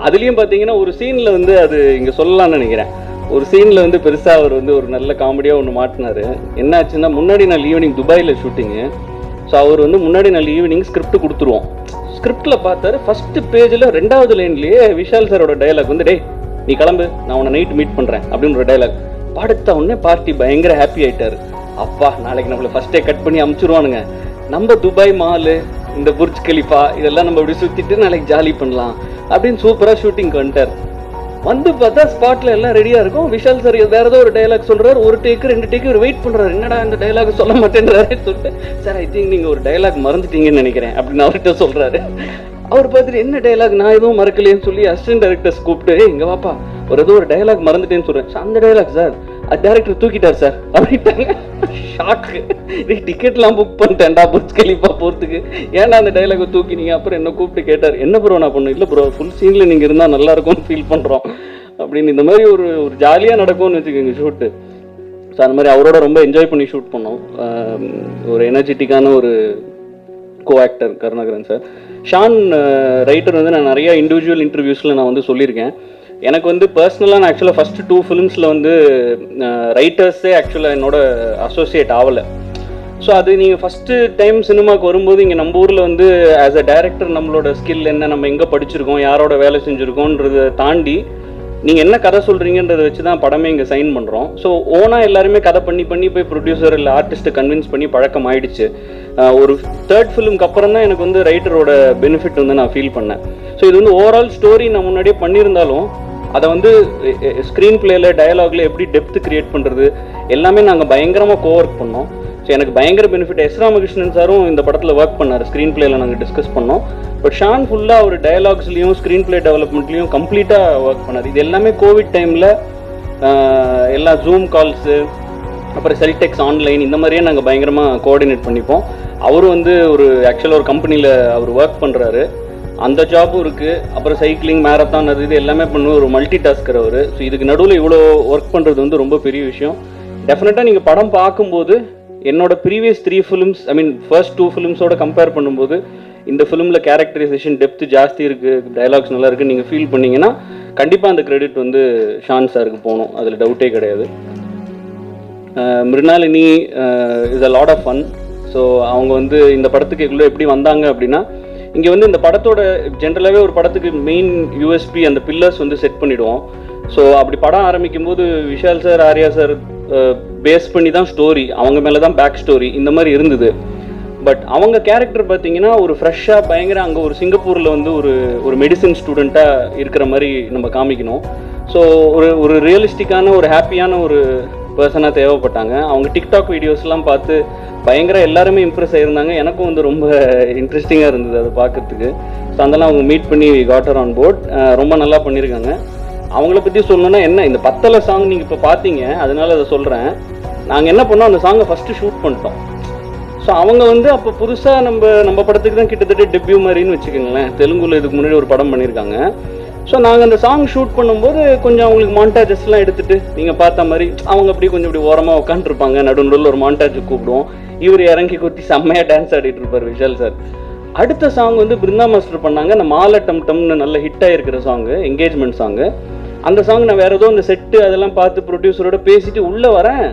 அதுலேயும் பார்த்தீங்கன்னா ஒரு சீனில் வந்து அது இங்கே சொல்லலாம்னு நினைக்கிறேன். ஒரு சீனில் வந்து பெருசாக அவர் வந்து ஒரு நல்ல காமெடியாக ஒன்று மாட்டினார். என்ன ஆச்சுன்னா, முன்னாடி நாள் ஈவினிங் துபாயில் ஷூட்டிங்கு. ஸோ அவர் வந்து முன்னாடி நாள் ஈவினிங் ஸ்கிரிப்ட் கொடுத்துருவோம். ஸ்கிரிப்டில் பார்த்தாரு, ஃபஸ்ட்டு பேஜில் 2வது லைன்லேயே விஷால் சாரோட டைலாக் வந்து, டே நீ கிளம்பு, நான் உன்னை நைட் மீட் பண்ணுறேன் அப்படின்னு ஒரு டைலாக். படுத்த உடனே பார்ட்டி பயங்கர ஹாப்பி ஆகிட்டார். அப்பா நாளைக்கு நம்மளை ஃபஸ்ட்டே கட் பண்ணி அமுச்சிருவானுங்க, நம்ம துபாய் மாலு, இந்த புர்ஜ் கலிஃபா இதெல்லாம் நம்ம அப்படி சுற்றிட்டு நாளைக்கு ஜாலி பண்ணலாம் அப்படின்னு சூப்பராக ஷூட்டிங்க்கு வந்துட்டார். வந்து பார்த்தா ஸ்பாட்டில் எல்லாம் ரெடியாக இருக்கும். விஷால் சார் வேறு ஏதோ ஒரு டைலாக் சொல்கிறார். ஒரு டேக்கு 2 டேக்கு ஒரு வெயிட் பண்ணுறாரு. என்னடா இந்த டைலாக் சொல்ல மாட்டேன்றாரு சொல்லிட்டு, சார் ஐ திங்க் நீங்கள் ஒரு டைலாக் மறந்துட்டீங்கன்னு நினைக்கிறேன் அப்படின்னு அவர்கிட்ட சொல்கிறாரு. அவர் பார்த்துட்டு என்ன டைலாக், நான் எதுவும் மறக்கலையேன்னு சொல்லி அசிஸ்டன்ட் டைரக்டர்ஸ் கூப்பிட்டு, இங்கே வாப்பா ஏதோ ஒரு டைலாக் மறந்துட்டேன்னு சொல்கிறேன். அந்த டைலாக் சார் அது டேரக்டர் தூக்கிட்டார் சார் அப்படின்ட்டாங்க. ஷாக்கு. டிக்கெட்லாம் புக் பண்ணிட்டேன்டா புர்ஜ் கலிஃபா போகிறதுக்கு, ஏன்னா அந்த டைலாகை தூக்கினீங்க. அப்புறம் என்ன கூப்பிட்டு கேட்டார், என்ன ப்ரோ நான் பண்ணேன். இல்லை ப்ரோ ஃபுல் சீனில் நீங்கள் இருந்தால் நல்லாயிருக்கும்னு ஃபீல் பண்ணுறோம் அப்படின்னு. இந்த மாதிரி ஒரு ஜாலியாக நடக்கும்னு வச்சுக்கோங்க ஷூட்டு. ஸோ அந்த மாதிரி அவரோட ரொம்ப என்ஜாய் பண்ணி ஷூட் பண்ணோம். ஒரு எனர்ஜெட்டிக்கான ஒரு co actor Karunakaran sir. Shaan writer வந்து நான் நிறையா இண்டிவிஜுவல் இன்டர்வியூஸில் நான் வந்து சொல்லியிருக்கேன். எனக்கு வந்து பர்சனலாக நான் ஆக்சுவலாக ஃபஸ்ட்டு 2 ஃபிலிம்ஸில் வந்து ரைட்டர்ஸே ஆக்சுவலாக என்னோட அசோசியேட் ஆகலை. ஸோ அது நீங்கள் ஃபஸ்ட்டு டைம் சினிமாவுக்கு வரும்போது இங்கே நம்ம ஊரில் வந்து ஆஸ் அ டைரக்டர் நம்மளோட ஸ்கில் என்ன, நம்ம எங்கே படிச்சிருக்கோம், யாரோட வேலை செஞ்சுருக்கோன்றதை தாண்டி நீங்கள் என்ன கதை சொல்கிறீங்கன்றதை வச்சு தான் படமே இங்கே சைன் பண்ணுறோம். ஸோ ஓனாக எல்லாருமே கதை பண்ணி போய் ப்ரொடியூசர் இல்லை ஆர்டிஸ்ட்டை கன்வின்ஸ் பண்ணி பழக்கம் ஆயிடுச்சு. ஒரு 3rd ஃபிலிம்க்கு அப்புறம் தான் எனக்கு வந்து ரைட்டரோட பெனிஃபிட் வந்து நான் ஃபீல் பண்ணேன். ஸோ இது வந்து ஓவரால் ஸ்டோரி நான் முன்னாடியே பண்ணியிருந்தாலும் அதை வந்து ஸ்க்ரீன் பிளேயில் டயலாகில் எப்படி டெப்த்து க்ரியேட் பண்ணுறது எல்லாமே நாங்கள் பயங்கரமாக கோவொர்க் பண்ணோம். ஸோ எனக்கு பயங்கர பெனிஃபிட். எஸ் ராமகிருஷ்ணன் சாரும் இந்த படத்தில் ஒர்க் பண்ணார். ஸ்க்ரீன் பிளேயில் நாங்கள் டிஸ்கஸ் பண்ணோம். பட் ஷான் ஃபுல்லாக ஒரு டயலாக்ஸ்லையும் ஸ்க்ரீன் பிளே டெவலப்மெண்ட்லையும் கம்ப்ளீட்டாக ஒர்க் பண்ணார். இது எல்லாமே கோவிட் டைமில் எல்லா ஜூம் கால்ஸு, அப்புறம் செல்டெக்ஸ் ஆன்லைன் இந்த மாதிரியே நாங்கள் பயங்கரமாக கோஆர்டினேட் பண்ணிப்போம். அவரும் வந்து ஆக்சுவலாக ஒரு கம்பெனியில் அவர் ஒர்க் பண்ணுறாரு. அந்த ஜாபும் இருக்குது. அப்புறம் சைக்கிளிங், மேரத்தான், அது இது எல்லாமே பண்ணுவோம். ஒரு மல்டி டாஸ்கர் அவர். ஸோ இதுக்கு நடுவில் இவ்வளோ ஒர்க் பண்ணுறது வந்து ரொம்ப பெரிய விஷயம். டெஃபினட்டாக நீங்கள் படம் பார்க்கும்போது என்னோட ப்ரீவியஸ் 3 ஃபிலிம்ஸ், ஐ மீன் ஃபர்ஸ்ட் 2 ஃபிலிம்ஸோட கம்பேர் பண்ணும்போது இந்த ஃபிலிமில் கேரக்டரைசேஷன் டெப்த்து ஜாஸ்தி இருக்குது, டைலாக்ஸ் நல்லா இருக்குது நீங்கள் ஃபீல் பண்ணிங்கன்னா கண்டிப்பாக அந்த கிரெடிட் வந்து ஷான் சாருக்கு போகணும். அதில் டவுட்டே கிடையாது. Mrunalini is a lot of fun. So அவங்க வந்து இந்த படத்துக்கு எவ்வளோ எப்படி வந்தாங்க அப்படின்னா, இங்கே வந்து இந்த படத்தோட ஜென்ரலாகவே ஒரு படத்துக்கு மெயின் யூஎஸ்பி அந்த பில்லர்ஸ் வந்து செட் பண்ணிவிடுவோம். ஸோ அப்படி படம் ஆரம்பிக்கும் போது Vishal sir, Arya sir base பண்ணி தான் ஸ்டோரி, அவங்க மேலே தான் பேக் ஸ்டோரி இந்த மாதிரி இருந்தது. பட் அவங்க கேரக்டர் பார்த்தீங்கன்னா ஒரு ஃப்ரெஷ்ஷாக பயங்கர அங்கே ஒரு சிங்கப்பூரில் வந்து ஒரு மெடிசன் ஸ்டூடெண்ட்டாக இருக்கிற மாதிரி நம்ம காமிக்கணும். ஸோ ஒரு ரியலிஸ்டிக்கான ஒரு ஹாப்பியான ஒரு பர்சனாக தேவைப்பட்டாங்க. அவங்க டிக்டாக் வீடியோஸ்லாம் பார்த்து பயங்கர எல்லாருமே இம்ப்ரெஸ் ஆகியிருந்தாங்க. எனக்கும் வந்து ரொம்ப இன்ட்ரெஸ்டிங்காக இருந்தது அதை பார்க்கறதுக்கு. ஸோ அதெல்லாம் அவங்க மீட் பண்ணி காட்டர் ஆன் போர்ட். ரொம்ப நல்லா பண்ணியிருக்காங்க. அவங்கள பற்றி சொல்லணுன்னா என்ன, இந்த 10 சாங் நீங்கள் இப்போ பார்த்தீங்க, அதனால அதை சொல்கிறேன். நாங்கள் என்ன பண்ணோம், அந்த சாங்கை ஃபஸ்ட்டு ஷூட் பண்ணிட்டோம். ஸோ அவங்க வந்து அப்போ புதுசாக நம்ம படத்துக்கு தான் கிட்டத்தட்ட டெபியூ மாதிரின்னு வச்சுக்கோங்களேன். தெலுங்குல இதுக்கு முன்னாடி ஒரு படம் பண்ணியிருக்காங்க. ஸோ நாங்கள் அந்த சாங் ஷூட் பண்ணும்போது கொஞ்சம் அவங்களுக்கு மாண்டாஜஸ்லாம் எடுத்துகிட்டு நீங்கள் பார்த்த மாதிரி அவங்க அப்படி கொஞ்சம் இப்படி ஓரமாக உட்காந்துருப்பாங்க. நடுநடுவில் ஒரு மாண்டாஜுக்கு கூப்பிடுவோம். இவர் இறங்கி குத்தி செம்மையாக டான்ஸ் ஆடிட்டு இருப்பார் விஷால் சார். அடுத்த சாங் வந்து பிருந்தா மாஸ்டர் பண்ணாங்க. அந்த மாலை டம் டம்னு நல்ல ஹிட் ஆகிருக்கிற சாங்கு, என்கேஜ்மெண்ட் சாங்கு. அந்த சாங் நான் வேறு ஏதோ இந்த செட்டு அதெல்லாம் பார்த்து ப்ரொடியூசரோட பேசிட்டு உள்ளே வரேன்.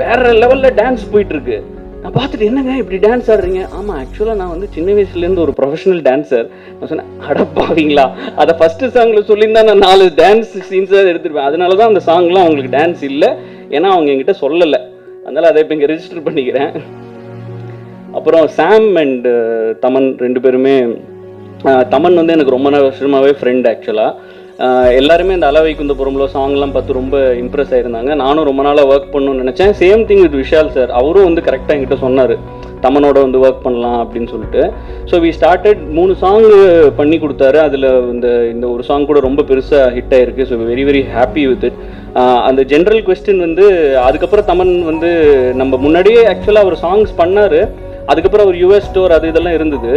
வேறு லெவலில் டான்ஸ் போயிட்டுருக்கு. நான் பார்த்துட்டு என்னங்க இப்படி டான்ஸ் ஆடுறீங்க? ஆமாம், ஆக்சுவலாக நான் வந்து சின்ன வயசுலேருந்து ஒரு ப்ரொஃபஷனல் டான்ஸர். நான் சொன்னேன், அடப்பாவீங்களா, அதை ஃபஸ்ட்டு சாங்கில் சொல்லியிருந்தா நான் 4 டான்ஸ் சீன்ஸாக எடுத்துருப்பேன். அதனால தான் அந்த சாங்லாம் அவங்களுக்கு டான்ஸ் இல்லை, ஏன்னா அவங்க என்கிட்ட சொல்லலை. அதனால் அதை இப்போ இங்கே ரெஜிஸ்டர் பண்ணிக்கிறேன். அப்புறம் சாம் அண்ட் தமன் 2 பேருமே. தமன் வந்து எனக்கு ரொம்ப வருஷமாகவே ஃப்ரெண்ட். ஆக்சுவலாக எல்லாருமே இந்த அளவை குந்தபுரம்ல சாங்லாம் பார்த்து ரொம்ப இம்ப்ரெஸ் ஆயிருந்தாங்க. நானும் ரொம்ப நாளாக ஒர்க் பண்ணணும்னு நினச்சேன். Same thing with Vishal sir, அவரும் வந்து கரெக்டாக என்கிட்ட சொன்னார் தமனோட வந்து ஒர்க் பண்ணலாம் அப்படின்னு சொல்லிட்டு. ஸோ வி ஸ்டார்டட் 3 சாங் பண்ணி கொடுத்தாரு. அதில் இந்த ஒரு சாங் கூட ரொம்ப பெருசாக ஹிட் ஆயிருக்கு. So very very happy with it. அந்த ஜென்ரல் கொஸ்டின் வந்து அதுக்கப்புறம் தமன் வந்து நம்ம முன்னாடியே ஆக்சுவலாக அவர் சாங்ஸ் பண்ணார். அதுக்கப்புறம் அவர் யூஎஸ் ஸ்டோர் அது இதெல்லாம் இருந்தது.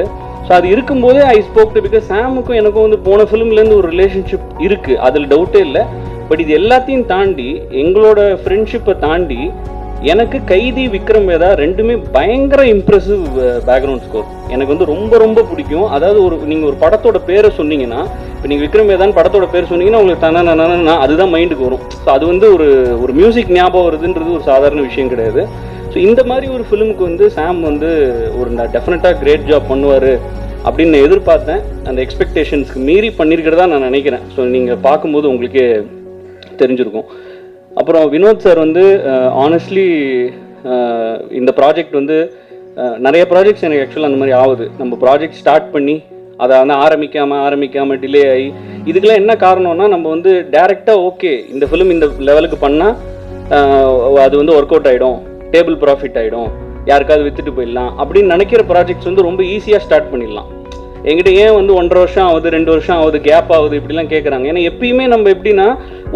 ஸோ அது இருக்கும்போதே ஐ ஸ்போக் டு, பிகாஸ் சாமுக்கும் எனக்கும் வந்து போன ஃபிலிம்லேருந்து ஒரு ரிலேஷன்ஷிப் இருக்குது, அதில் டவுட்டே இல்லை. பட் இது எல்லாத்தையும் தாண்டி எங்களோட ஃப்ரெண்ட்ஷிப்பை தாண்டி எனக்கு கைதி விக்ரம் வேதா ரெண்டுமே பயங்கர இம்ப்ரெசிவ் பேக்ரவுண்ட் ஸ்கோர். எனக்கு வந்து ரொம்ப ரொம்ப பிடிக்கும். அதாவது நீங்கள் ஒரு படத்தோட பேரை சொன்னீங்கன்னா, இப்போ நீங்கள் விக்ரம் வேதான்னு படத்தோட பேர் சொன்னீங்கன்னா உங்களுக்கு தானே அதுதான் மைண்டுக்கு வரும். ஸோ அது வந்து ஒரு மியூசிக் ஞாபகம் வருதுன்றது ஒரு சாதாரண விஷயம் கிடையாது. ஸோ இந்த மாதிரி ஒரு ஃபிலிமுக்கு வந்து சாம் வந்து ஒரு டெஃபினட்டாக கிரேட் ஜாப் பண்ணுவார் அப்படின்னு நான் எதிர்பார்த்தேன். அந்த எக்ஸ்பெக்டேஷன்ஸ்க்கு மீறி பண்ணியிருக்கிறதா நான் நினைக்கிறேன். ஸோ நீங்கள் பார்க்கும்போது உங்களுக்கே தெரிஞ்சிருக்கும். அப்புறம் வினோத் சார் வந்து ஆனஸ்ட்லி இந்த ப்ராஜெக்ட் வந்து நிறைய ப்ராஜெக்ட்ஸ் எனக்கு ஆக்சுவலாக அந்த மாதிரி ஆகுது. நம்ம ப்ராஜெக்ட் ஸ்டார்ட் பண்ணி அதை வந்து ஆரம்பிக்காமல் டிலே ஆகி, இதுக்கெல்லாம் என்ன காரணம்னா நம்ம வந்து டைரெக்டாக ஓகே இந்த ஃபிலிம் இந்த லெவலுக்கு பண்ணால் அது வந்து ஒர்க் அவுட் ஆகிடும், டேபிள் ப்ராஃபிட் ஆகிடும், யாருக்காவது விற்றுட்டு போயிடலாம் அப்படின்னு நினைக்கிற ப்ராஜெக்ட்ஸ் வந்து ரொம்ப ஈஸியாக ஸ்டார்ட் பண்ணிடலாம். எங்கிட்ட ஏன் வந்து 1.5 வருஷம் ஆகுது, 2 வருஷம் ஆகுது, கேப் ஆகுது இப்படிலாம் கேட்குறாங்க. ஏன்னா எப்பயுமே நம்ம எப்படின்னா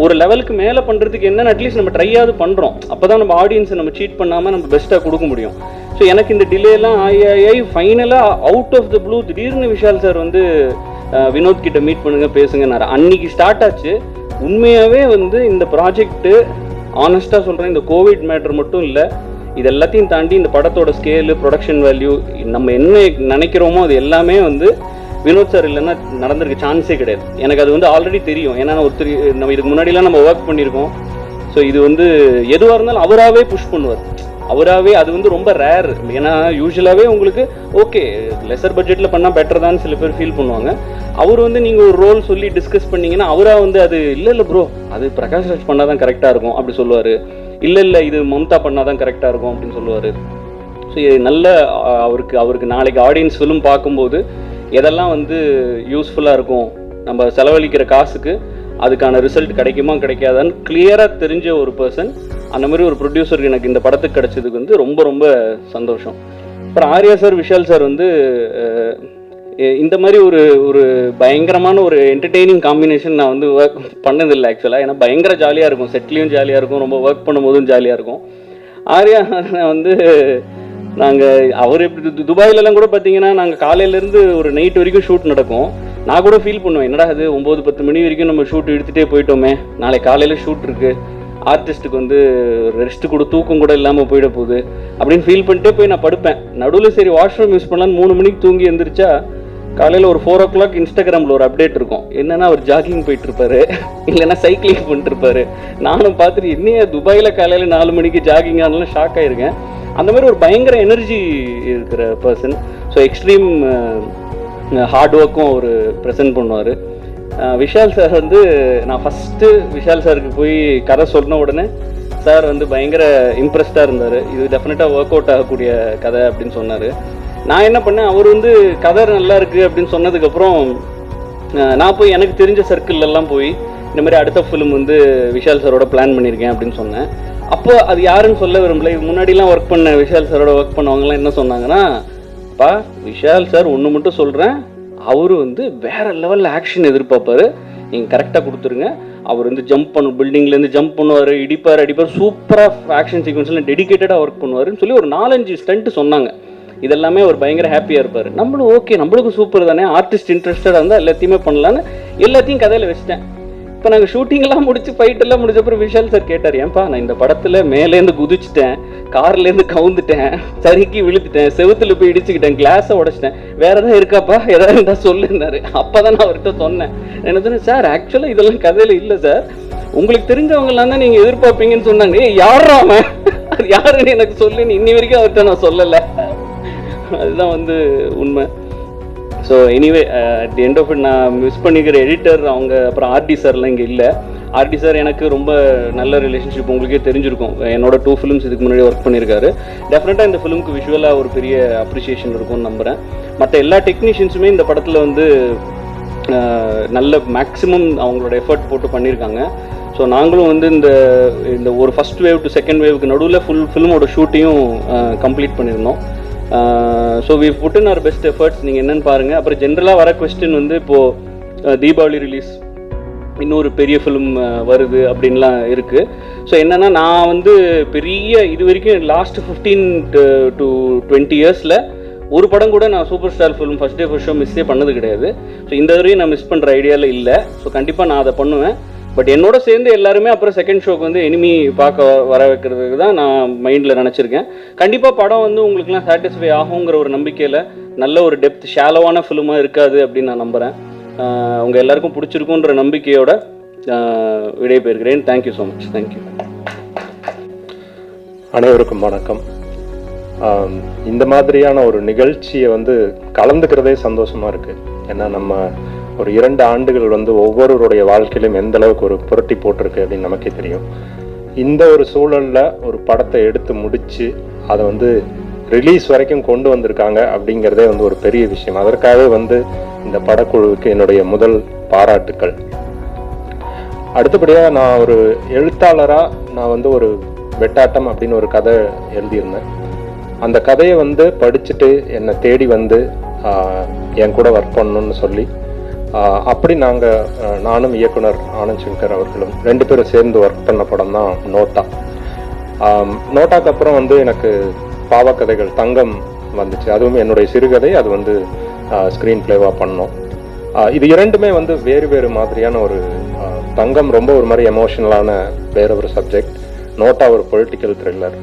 ஒரு லெவலுக்கு மேலே பண்ணுறதுக்கு என்னென்னு அட்லீஸ்ட் நம்ம ட்ரையாவது பண்ணுறோம். அப்போ தான் நம்ம ஆடியன்ஸை நம்ம சீட் பண்ணாமல் நம்ம பெஸ்ட்டாக கொடுக்க முடியும். ஸோ எனக்கு இந்த டிலேலாம் ஆகி ஃபைனலாக அவுட் ஆஃப் த ப்ளூ திடீர்னு விஷால் சார் வந்து வினோத் கிட்ட மீட் பண்ணுங்க பேசுங்கன்னாரு. அன்னைக்கு ஸ்டார்ட் ஆச்சு. உண்மையாகவே வந்து இந்த ப்ராஜெக்ட்டு ஆனஸ்ட்டாக சொல்கிறேன், இந்த கோவிட் மேட்ரு மட்டும் இல்லை, இது எல்லாத்தையும் தாண்டி இந்த படத்தோட ஸ்கேலு, ப்ரொடக்ஷன் வேல்யூ, நம்ம என்ன நினைக்கிறோமோ அது எல்லாமே வந்து வினோத் சார் இல்லைன்னா நடந்திருக்க சான்ஸே கிடையாது. எனக்கு அது வந்து ஆல்ரெடி தெரியும். ஏன்னா நம்ம இதுக்கு முன்னாடிலாம் நம்ம ஒர்க் பண்ணியிருக்கோம். ஸோ இது வந்து எதுவாக இருந்தாலும் அவராகவே புஷ் பண்ணுவார், அவராகவே. அது வந்து ரொம்ப ரேர். ஏன்னா யூஸ்வலாகவே உங்களுக்கு ஓகே லெசர் பட்ஜெட்டில் பண்ணால் பெட்டர் தான் சில பேர் ஃபீல் பண்ணுவாங்க. அவர் வந்து நீங்கள் ஒரு ரோல் சொல்லி டிஸ்கஸ் பண்ணிங்கன்னா அவராக வந்து அது இல்லை ப்ரோ அது பிரகாஷ் ராஜ் பண்ணால் தான் கரெக்டாக இருக்கும் அப்படி சொல்லுவார். இல்லை இது மம்தா பண்ணால் தான் கரெக்டாக இருக்கும் அப்படின்னு சொல்லுவார். ஸோ நல்ல அவருக்கு நாளைக்கு ஆடியன்ஸ் ஃபிலிம் பார்க்கும்போது எதெல்லாம் வந்து யூஸ்ஃபுல்லாக இருக்கும், நம்ம செலவழிக்கிற காசுக்கு அதுக்கான ரிசல்ட் கிடைக்குமா கிடைக்காதான்னு கிளியராக தெரிஞ்ச ஒரு பர்சன். அந்த மாதிரி ஒரு ப்ரொடியூசருக்கு எனக்கு இந்த படத்துக்கு கிடைச்சதுக்கு வந்து ரொம்ப ரொம்ப சந்தோஷம். அப்புறம் ஆர்யா சார், விஷால் சார் வந்து இந்த மாதிரி ஒரு பயங்கரமான ஒரு என்டர்டெய்னிங் காம்பினேஷன் நான் வந்து ஒர்க் பண்ணதில்லை ஆக்சுவலாக. ஏன்னா பயங்கர ஜாலியாக இருக்கும், செட்லேயும் ஜாலியாக இருக்கும், ரொம்ப ஒர்க் பண்ணும்போதும் ஜாலியாக இருக்கும். ஆர்யா வந்து அவர் எப்படி துபாயிலெலாம் கூட பார்த்தீங்கன்னா நாங்கள் காலையிலேருந்து ஒரு நைட் வரைக்கும் ஷூட் நடக்கும். நான் கூட ஃபீல் பண்ணுவேன், என்னடா அது 9-10 மணி வரைக்கும் நம்ம ஷூட் எடுத்துகிட்டே போயிட்டோமே, நாளைக்கு காலையில் ஷூட் இருக்குது, ஆர்டிஸ்ட்டுக்கு வந்து ரெஸ்ட் கூட தூக்கம் கூட இல்லாமல் போயிட போகுது அப்படின்னு ஃபீல் பண்ணிட்டே போய் நான் படுப்பேன். நடுவில் சரி வாஷ்ரூம் யூஸ் பண்ணலான்னு 3 மணிக்கு தூங்கி எழுந்திரிச்சா காலையில் ஒரு 4 o'clock இன்ஸ்டாகிராமில் ஒரு அப்டேட் இருக்கும். என்னென்னா அவர் ஜாகிங் போயிட்டுருப்பாரு, இல்லைன்னா சைக்கிளிங் பண்ணிட்டுருப்பாரு. நானும் பார்த்துட்டு என்னையா துபாயில் காலையில் 4 மணிக்கு ஜாகிங் ஆனாலும் ஷாக் ஆகிருக்கேன். அந்த மாதிரி ஒரு பயங்கர எனர்ஜி இருக்கிற பர்சன். ஸோ எக்ஸ்ட்ரீம் ஹார்ட் ஒர்க்கும் அவர் ப்ரெசென்ட் பண்ணுவார். விஷால் சார் வந்து நான் ஃபஸ்ட்டு விஷால் சாருக்கு போய் கதை சொன்ன உடனே சார் வந்து பயங்கர இம்ப்ரெஸ்டாக இருந்தார். இது டெஃபினட்டாக ஒர்க் அவுட் ஆகக்கூடிய கதை அப்படின்னு சொன்னார். நான் என்ன பண்ணேன், அவர் வந்து கதை நல்லா இருக்குது அப்படின்னு சொன்னதுக்கப்புறம் நான் போய் எனக்கு தெரிஞ்ச சர்க்கிள்லாம் போய் இந்த மாதிரி அடுத்த ஃபிலிம் வந்து விஷால் சாரோட பிளான் பண்ணியிருக்கேன் அப்படின்னு சொன்னேன். அப்போ அது யாருன்னு சொல்ல விரும்பல. முன்னாடிலாம் ஒர்க் பண்ண விஷால் சாரோட ஒர்க் பண்ணவங்கலாம் என்ன சொன்னாங்கன்னா, பா விஷால் சார் ஒன்று மட்டும் சொல்கிறேன், அவர் வந்து வேறு லெவலில் ஆக்ஷன் எதிர்பார்ப்பார், நீங்கள் கரெக்டாக கொடுத்துருங்க. அவர் வந்து ஜம்ப் பண்ணும், பில்டிங்லேருந்து ஜம்ப் பண்ணுவார், இடிப்பார் அடிப்பார், சூப்பராக ஆக்ஷன் சீக்வன்ஸ்லாம் டெடிக்கேட்டடாக ஒர்க் பண்ணுவாருன்னு சொல்லி ஒரு 4-5 ஸ்டண்ட்டு சொன்னாங்க. இதெல்லாமே அவர் பயங்கர ஹாப்பியாக இருப்பார். நம்மளும் ஓகே நம்மளுக்கும் சூப்பர் தானே, ஆர்டிஸ்ட் இன்ட்ரெஸ்டடாக இருந்தால் எல்லாத்தையுமே பண்ணலான்னு எல்லாத்தையும் கதையில் வச்சுட்டேன். இப்போ நாங்கள் ஷூட்டிங்லாம் முடிச்சு ஃபைட்டெல்லாம் முடிச்சப்பறம் விஷால் சார் கேட்டார், ஏன்பா நான் இந்த படத்தில் மேலேருந்து குதிச்சிட்டேன், கார்லேருந்து கவுந்துட்டேன், சரிக்கி விழுத்துட்டேன், செவுத்துல போய் இடிச்சுக்கிட்டேன், கிளாஸை உடச்சிட்டேன், வேற எதாவது இருக்காப்பா எதாவது இருந்தால் சொல்லுன்னாரு. அப்போ தான் நான் அவர்கிட்ட சொன்னேன், என்ன சொன்னேன், சார் ஆக்சுவலாக இதெல்லாம் கதையில் இல்லை சார், உங்களுக்கு தெரிஞ்சவங்களாம் தான் நீங்கள் எதிர்பார்ப்பீங்கன்னு சொன்னாங்க. யாராம அது யாருன்னு எனக்கு சொல்லுன்னு இன்னி வரைக்கும் அவர்கிட்ட நான் சொல்லலை. அதுதான் வந்து உண்மை. So anyway at the end of it நான் மிஸ் பண்ணிக்கிற எடிட்டர் அவங்க, அப்புறம் ஆர்டி சார்லாம் இங்கே இல்லை. ஆர்டி சார் எனக்கு ரொம்ப நல்ல ரிலேஷன்ஷிப், உங்களுக்கே தெரிஞ்சிருக்கும். என்னோட 2 ஃபிலிம்ஸ் இதுக்கு முன்னாடி ஒர்க் பண்ணியிருக்காரு. டெஃபினட்டாக இந்த ஃபிலிமுக்கு விஷுவலாக ஒரு பெரிய அப்ரிசியேஷன் இருக்கும்னு நம்புகிறேன். மற்ற எல்லா டெக்னீஷியன்ஸுமே இந்த படத்தில் வந்து நல்ல மேக்ஸிமம் அவங்களோட எஃபர்ட் போட்டு பண்ணியிருக்காங்க. ஸோ நாங்களும் வந்து இந்த ஒரு ஃபஸ்ட் வேவ் டு செகண்ட் வேவுக்கு நடுவில் ஃபில்மோட ஷூட்டையும் கம்ப்ளீட் பண்ணியிருந்தோம். So we put in our best efforts. நீங்கள் என்னென்னு பாருங்கள். அப்புறம் ஜென்ரலாக வர கொஸ்டின் வந்து இப்போது தீபாவளி ரிலீஸ் இன்னொரு பெரிய ஃபிலிம் வருது அப்படின்லாம் இருக்குது. ஸோ என்னென்னா நான் வந்து இது வரைக்கும் லாஸ்ட் 15 to 20 இயர்ஸில் ஒரு படம் கூட நான் super star film first day first show மிஸ்ஸே பண்ணது கிடையாது. ஸோ இந்த வரையும் நான் மிஸ் பண்ணுற ஐடியாவில் இல்லை. ஸோ கண்டிப்பாக நான் அதை பண்ணுவேன். பட் என்னோட சேர்ந்து எல்லாருமே அப்புறம் செகண்ட் ஷோக்கு வந்து எனிமி பார்க்க வர வைக்கிறதுக்கு தான் நான் மைண்டில் நினச்சிருக்கேன். கண்டிப்பாக படம் வந்து உங்களுக்குலாம் சாட்டிஸ்ஃபை ஆகுங்கிற ஒரு நம்பிக்கையில் நல்ல ஒரு டெப்த் ஷாலோவான ஃபிலிமாக இருக்காது அப்படின்னு நான் நம்புகிறேன். உங்கள் எல்லாருக்கும் பிடிச்சிருக்குன்ற நம்பிக்கையோட விடைபெறுகிறேன். Thank you so much. தேங்க்யூ. அனைவருக்கும் வணக்கம். இந்த மாதிரியான ஒரு நிகழ்ச்சியை வந்து கலந்துக்கிறதே சந்தோஷமாக இருக்குது. ஏன்னா நம்ம ஒரு 2 ஆண்டுகள் வந்து ஒவ்வொருவருடைய வாழ்க்கையிலும் எந்த அளவுக்கு ஒரு புரட்டி போட்டிருக்கு அப்படின்னு நமக்கே தெரியும். இந்த ஒரு சூழலில் ஒரு படத்தை எடுத்து முடித்து அதை வந்து ரிலீஸ் வரைக்கும் கொண்டு வந்திருக்காங்க அப்படிங்கிறதே வந்து ஒரு பெரிய விஷயம். அதற்காகவே வந்து இந்த படக்குழுவுக்கு என்னுடைய முதல் பாராட்டுக்கள். அடுத்தபடியாக நான் ஒரு எழுத்தாளராக நான் வந்து ஒரு வெட்டாட்டம் அப்படின்னு ஒரு கதை எழுதியிருந்தேன். அந்த கதையை வந்து படிச்சுட்டு என்னை தேடி வந்து என் கூட ஒர்க் பண்ணணும்னு சொல்லி அப்படி நானும் இயக்குனர் ஆனந்த் சங்கர் அவர்களும் 2 பேரும் சேர்ந்து ஒர்க் பண்ண படம் தான் நோட்டா. நோட்டாக்கு அப்புறம் வந்து எனக்கு பாவக்கதைகள் தங்கம் வந்துச்சு. அதுவும் என்னுடைய சிறுகதை. அது வந்து ஸ்க்ரீன் பிளேவாக பண்ணோம். இது 2மே வந்து வேறு வேறு மாதிரியான ஒரு தங்கம் ரொம்ப ஒரு மாதிரி எமோஷனலான வேற ஒரு சப்ஜெக்ட். நோட்டா ஒரு பொலிட்டிக்கல் த்ரில்லர்.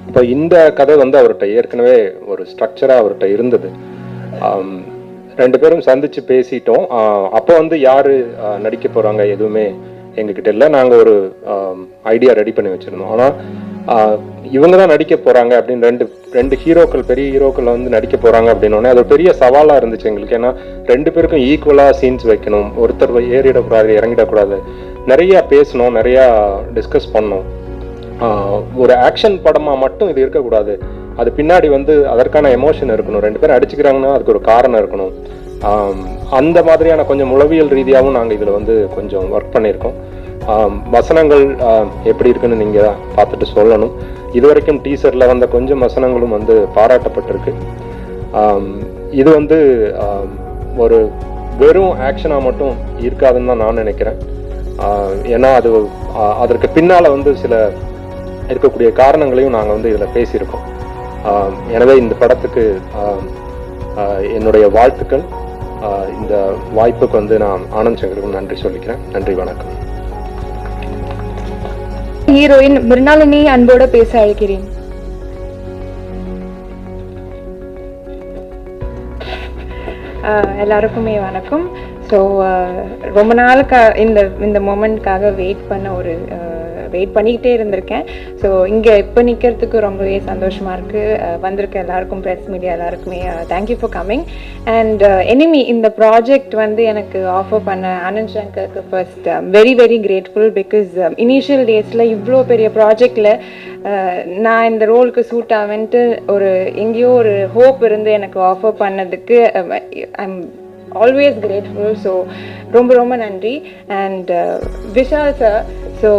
இப்போ இந்த கதை வந்து அவர்கிட்ட ஏற்கனவே ஒரு ஸ்ட்ரக்சராக அவர்கிட்ட இருந்தது. 2 பேரும் சந்திச்சு பேசிட்டோம். அப்போ வந்து யார் நடிக்க போகிறாங்க எதுவுமே எங்ககிட்ட இல்லை. நாங்கள் ஒரு ஐடியா ரெடி பண்ணி வச்சுருந்தோம். ஆனால் இவங்க தான் நடிக்க போகிறாங்க அப்படின்னு ரெண்டு ஹீரோக்கள், பெரிய ஹீரோக்கள் வந்து நடிக்க போகிறாங்க அப்படின்னோடனே அது ஒரு பெரிய சவாலாக இருந்துச்சு எங்களுக்கு. ஏன்னா 2 பேருக்கும் ஈக்குவலாக சீன்ஸ் வைக்கணும். ஒருத்தர் ஏறிடக்கூடாது, இறங்கிடக்கூடாது. நிறையா பேசணும், நிறையா டிஸ்கஸ் பண்ணோம். ஒரு ஆக்ஷன் படமாக மட்டும் இது இருக்கக்கூடாது. அது பின்னாடி வந்து அதற்கான எமோஷன் இருக்கணும். 2 பேரும் அடிச்சுக்கிறாங்கன்னா அதுக்கு ஒரு காரணம் இருக்கணும். அந்த மாதிரியான கொஞ்சம் உளவியல் ரீதியாகவும் நாங்கள் இதில் வந்து கொஞ்சம் ஒர்க் பண்ணியிருக்கோம். வசனங்கள் எப்படி இருக்குன்னு நீங்கள் பார்த்துட்டு சொல்லணும். இது வரைக்கும் டீசரில் வந்த கொஞ்சம் வசனங்களும் வந்து பாராட்டப்பட்டிருக்கு. இது வந்து ஒரு வெறும் ஆக்ஷனாக மட்டும் இருக்காதுன்னு தான் நான் நினைக்கிறேன். ஏன்னா அதற்கு பின்னால் வந்து சில இருக்கக்கூடிய காரணங்களையும் நாங்கள் வந்து இதில் பேசியிருக்கோம். எனவே இந்த படத்துக்கு என்னுடைய வாழ்த்துக்கள். இந்த வாய்ப்புக்கு வந்து நான் ஆனந்த் சங்கருக்கும் நன்றி சொல்லிக்கிறேன். நன்றி, வணக்கம். ஹீரோயின் மிருணாளினி அன்போட பேச அழைக்கிறேன். எல்லாருக்குமே வணக்கம். ஸோ ரொம்ப நாளுக்கு இந்த மொமெண்ட்காக வெயிட் பண்ணிக்கிட்டே இருந்திருக்கேன். ஸோ இங்கே இப்போ நிற்கிறதுக்கு ரொம்பவே சந்தோஷமாக இருக்குது. வந்திருக்க எல்லாருக்கும், ப்ரெஸ் மீடியா எல்லாருக்குமே thank you for coming. And enemy இந்த ப்ராஜெக்ட் வந்து எனக்கு ஆஃபர் பண்ண ஆனந்த் சங்கருக்கு first very very grateful. Because initial டேஸில் இவ்வளோ பெரிய ப்ராஜெக்டில் நான் இந்த ரோலுக்கு சூட் ஆவேன்ட்டு எங்கேயோ ஒரு ஹோப் இருந்து எனக்கு ஆஃபர் பண்ணதுக்கு ஐம் ஆல்வேஸ் கிரேட்ஃபுல். ஸோ ரொம்ப ரொம்ப நன்றி. அண்ட் விஷால் சார், ஸோ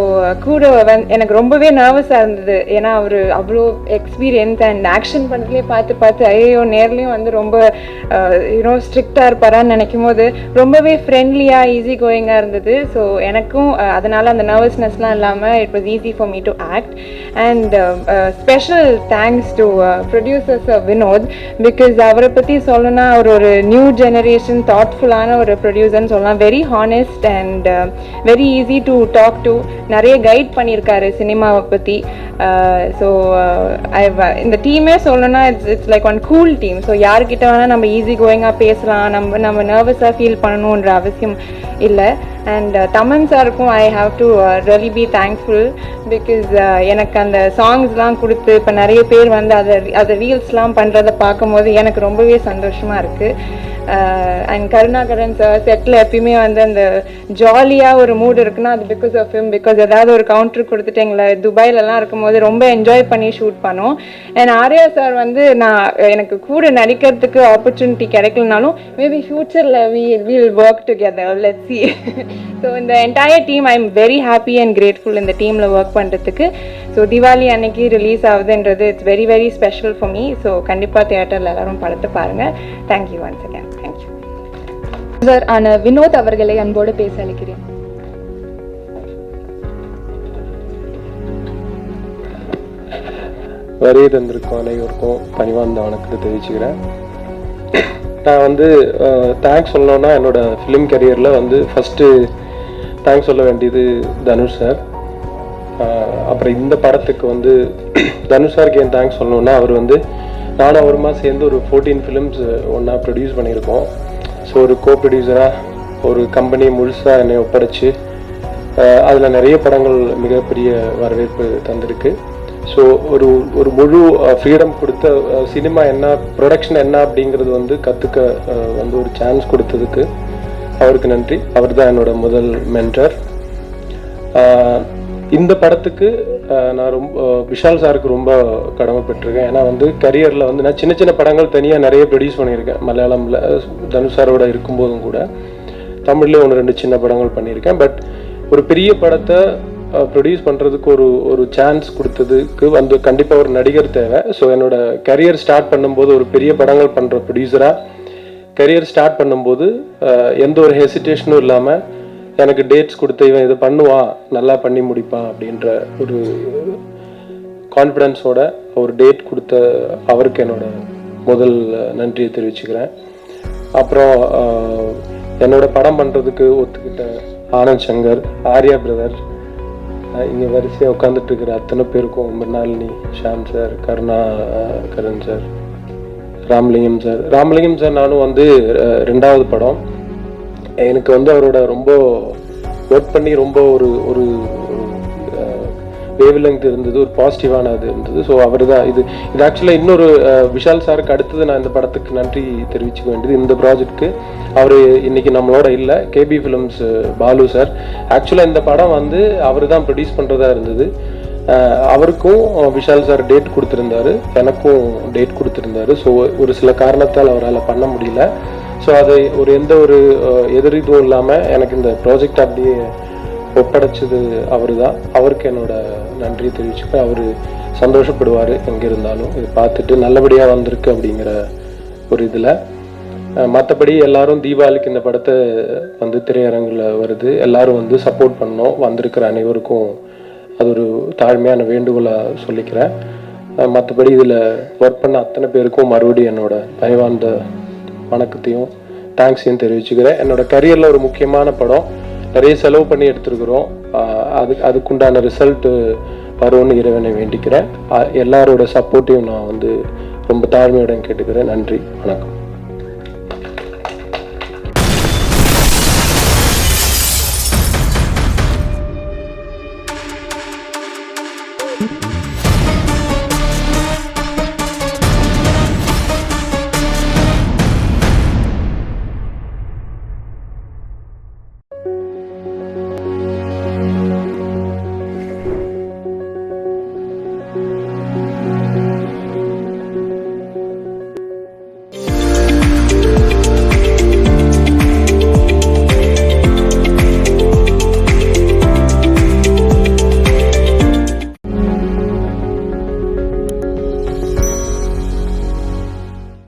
கூட எனக்கு ரொம்பவே நர்வஸாக இருந்தது. ஏன்னா அவர் அவ்வளோ எக்ஸ்பீரியன்ஸ் அண்ட் ஆக்ஷன் பண்ணுறதுலேயே பார்த்து ஐயோ நேர்லேயும் வந்து ரொம்ப ஸ்ட்ரிக்டாக இருப்பாரான்னு நினைக்கும் போது ரொம்பவே ஃப்ரெண்ட்லியாக ஈஸி கோயிங்காக இருந்தது. ஸோ எனக்கும் அதனால் அந்த நர்வஸ்னஸ்லாம் இல்லாமல் it was easy for me to act. And special thanks to producer sir Vinod. Because அவரை பற்றி சொல்லணும்னா அவர் ஒரு நியூ ஜெனரேஷன் தாட்ஃபுல்லான ஒரு ப்ரொடியூசர்னு சொல்லலாம். Very honest and very easy to talk to. நிறைய கைட் பண்ணியிருக்காரு சினிமாவை பற்றி. ஸோ இந்த டீமே சொல்லணும்னா it's like one cool team. So யார்கிட்ட வேணால் நம்ம ஈஸி கோயிங்காக பேசலாம், நம்ம நர்வஸாக ஃபீல் பண்ணணுன்ற அவசியம் இல்லை. அண்ட் தமன் சாருக்கும் I have to really be thankful. Because எனக்கு அந்த சாங்ஸ்லாம் கொடுத்து இப்போ நிறைய பேர் வந்து அதை ரீல்ஸ்லாம் பண்ணுறதை பார்க்கும் போது எனக்கு ரொம்பவே சந்தோஷமாக இருக்குது. அண்ட் கருணாகரன் சார் செட்டில் எப்பயுமே வந்து அந்த ஜாலியாக ஒரு மூட் இருக்குன்னா அது பிகாஸ் ஆஃப் ஹிம். பிகாஸ் ஏதாவது ஒரு கவுண்டர் கொடுத்துட்டு எங்களை துபாயிலலாம் இருக்கும்போது ரொம்ப என்ஜாய் பண்ணி ஷூட் பண்ணோம். அண்ட் ஆர்யா சார் வந்து எனக்கு கூட நடிக்கிறதுக்கு ஆப்பர்ச்சுனிட்டி கிடைக்கலனாலும் மேபி ஃபியூச்சரில் will work together, let's see. So இந்த entire team I am very happy and grateful இந்த டீமில் ஒர்க் பண்ணுறதுக்கு. ஸோ தீபாவளி அன்னைக்கு ரிலீஸ் ஆகுதுன்றது it's very very special for me. So கண்டிப்பாக தியேட்டரில் எல்லாரும் படத்தை பாருங்கள். Thank you once again. Thank you sir. ஆன வினோத் அவர்களை அன்போடு பேச அழைக்கிறேன். வருகை தந்திருக்கும் அனைவருக்கும் பணிவார்ந்த வணக்கத்தை தெரிவிச்சுக்கிறேன். நான் வந்து தேங்க்ஸ் சொல்லணும்னா என்னோட ஃபிலிம் கரியரில் வந்து ஃபஸ்ட்டு தேங்க்ஸ் சொல்ல வேண்டியது தனுஷ் சார். அப்புறம் இந்த படத்துக்கு வந்து தனுஷ் சாருக்கு ஏன் தேங்க்ஸ் சொல்லணும்னா அவர் வந்து நானும் அவருமா சேர்ந்து ஒரு 14 ஃபிலிம்ஸ் ஒன்றா ப்ரொடியூஸ் பண்ணியிருக்கோம். ஸோ ஒரு கோ ப்ரொடியூசராக ஒரு கம்பெனி முழுசாக என்னை ஒப்படைச்சு அதில் நிறைய படங்கள் மிகப்பெரிய வரவேற்பு தந்திருக்கு. ஸோ ஒரு முழு ஃப்ரீடம் கொடுத்த சினிமா என்ன, ப்ரொடக்ஷன் என்ன அப்படிங்கிறது வந்து கற்றுக்க வந்து ஒரு சான்ஸ் கொடுத்ததுக்கு அவருக்கு நன்றி. அவர் தான் என்னோட முதல் மென்டர். இந்த படத்துக்கு நான் ரொம்ப விஷால் சாருக்கு ரொம்ப கடமைப்பட்டிருக்கேன். ஏன்னா வந்து கரியரில் வந்து நான் சின்ன சின்ன படங்கள் தனியாக நிறைய ப்ரொடியூஸ் பண்ணியிருக்கேன். மலையாளமில் தனுஷ் சாரோட இருக்கும்போதும் கூட தமிழ்லேயே 1-2 சின்ன படங்கள் பண்ணியிருக்கேன். பட் ஒரு பெரிய படத்தை ப்ரொடியூஸ் பண்ணுறதுக்கு ஒரு சான்ஸ் கொடுத்ததுக்கு வந்து கண்டிப்பாக ஒரு நடிகர் தேவை. ஸோ என்னோட கரியர் ஸ்டார்ட் பண்ணும்போது ஒரு பெரிய படங்கள் பண்ணுற ப்ரொடியூசராக கரியர் ஸ்டார்ட் பண்ணும்போது எந்த ஒரு ஹெசிடேஷனும் இல்லாமல் எனக்கு டேட்ஸ் கொடுத்து இவன் இதை பண்ணுவான், நல்லா பண்ணி முடிப்பான் அப்படின்ற ஒரு கான்ஃபிடென்ஸோட ஒரு டேட் கொடுத்த அவருக்கு என்னோட முதல் நன்றியை தெரிவிச்சுக்கிறேன். அப்புறம் என்னோட படம் பண்ணுறதுக்கு ஒத்துக்கிட்ட ஆனந்த் சங்கர், ஆர்யா பிரதர், இங்கே வரிசையாக உட்காந்துட்டு இருக்கிற அத்தனை பேருக்கும், Mrinalini, Shaam sir, Karunakaran sir, Ramalingam sir நானும் வந்து 2வது படம். எனக்கு வந்து அவரோட ரொம்ப ஒர்க் பண்ணி ரொம்ப ஒரு வேவ் லெங்த் இருந்தது, ஒரு பாசிட்டிவான இது இருந்தது. ஸோ அவர் தான் இது ஆக்சுவலாக இன்னொரு விஷால் சாருக்கு அடுத்தது நான் இந்த படத்துக்கு நன்றி தெரிவிச்சுக்க வேண்டியது இந்த ப்ராஜெக்ட்க்கு. அவர் இன்னைக்கு நம்மளோட இல்லை, கேபி ஃபிலிம்ஸ் பாலு சார். ஆக்சுவலாக இந்த படம் வந்து அவர் தான் ப்ரொடியூஸ் பண்ணுறதா இருந்தது. அவருக்கும் விஷால் சார் டேட் கொடுத்துருந்தாரு, எனக்கும் டேட் கொடுத்துருந்தாரு. ஸோ ஒரு சில காரணத்தால் அவரால் பண்ண முடியல. ஸோ அதை எந்த ஒரு எதிரிதும் இல்லாமல் எனக்கு இந்த ப்ராஜெக்ட் அப்படியே ஒப்படைச்சது அவர் தான். அவருக்கு என்னோட நன்றியை தெரிவிச்சுப்பேன். அவர் சந்தோஷப்படுவார் எங்கே இருந்தாலும், இது பார்த்துட்டு நல்லபடியாக வந்திருக்கு அப்படிங்கிற ஒரு இதில். மற்றபடி எல்லாரும் தீபாவளிக்கு இந்த படத்தை வந்து திரையரங்கில் வருது, எல்லாரும் வந்து சப்போர்ட் பண்ணோம். வந்திருக்கிற அனைவருக்கும் அது ஒரு தாழ்மையான வேண்டுகோளாக சொல்லிக்கிறேன். மற்றபடி இதில் ஒர்க் பண்ண அத்தனை பேருக்கும் மறுபடியும் என்னோட பணிவார்ந்த வணக்கத்தையும் தேங்க்ஸையும் தெரிவிச்சுக்கிறேன். என்னோட கரியரில் ஒரு முக்கியமான படம், நிறைய செலவு பண்ணி எடுத்துருக்குறோம். அதுக்குண்டான ரிசல்ட்டு வரும்னு இறைவனை வேண்டிக்கிறேன். எல்லாரோட சப்போர்ட்டையும் நான் வந்து ரொம்ப தாழ்மையுடன் கேட்டுக்கிறேன். நன்றி, வணக்கம்.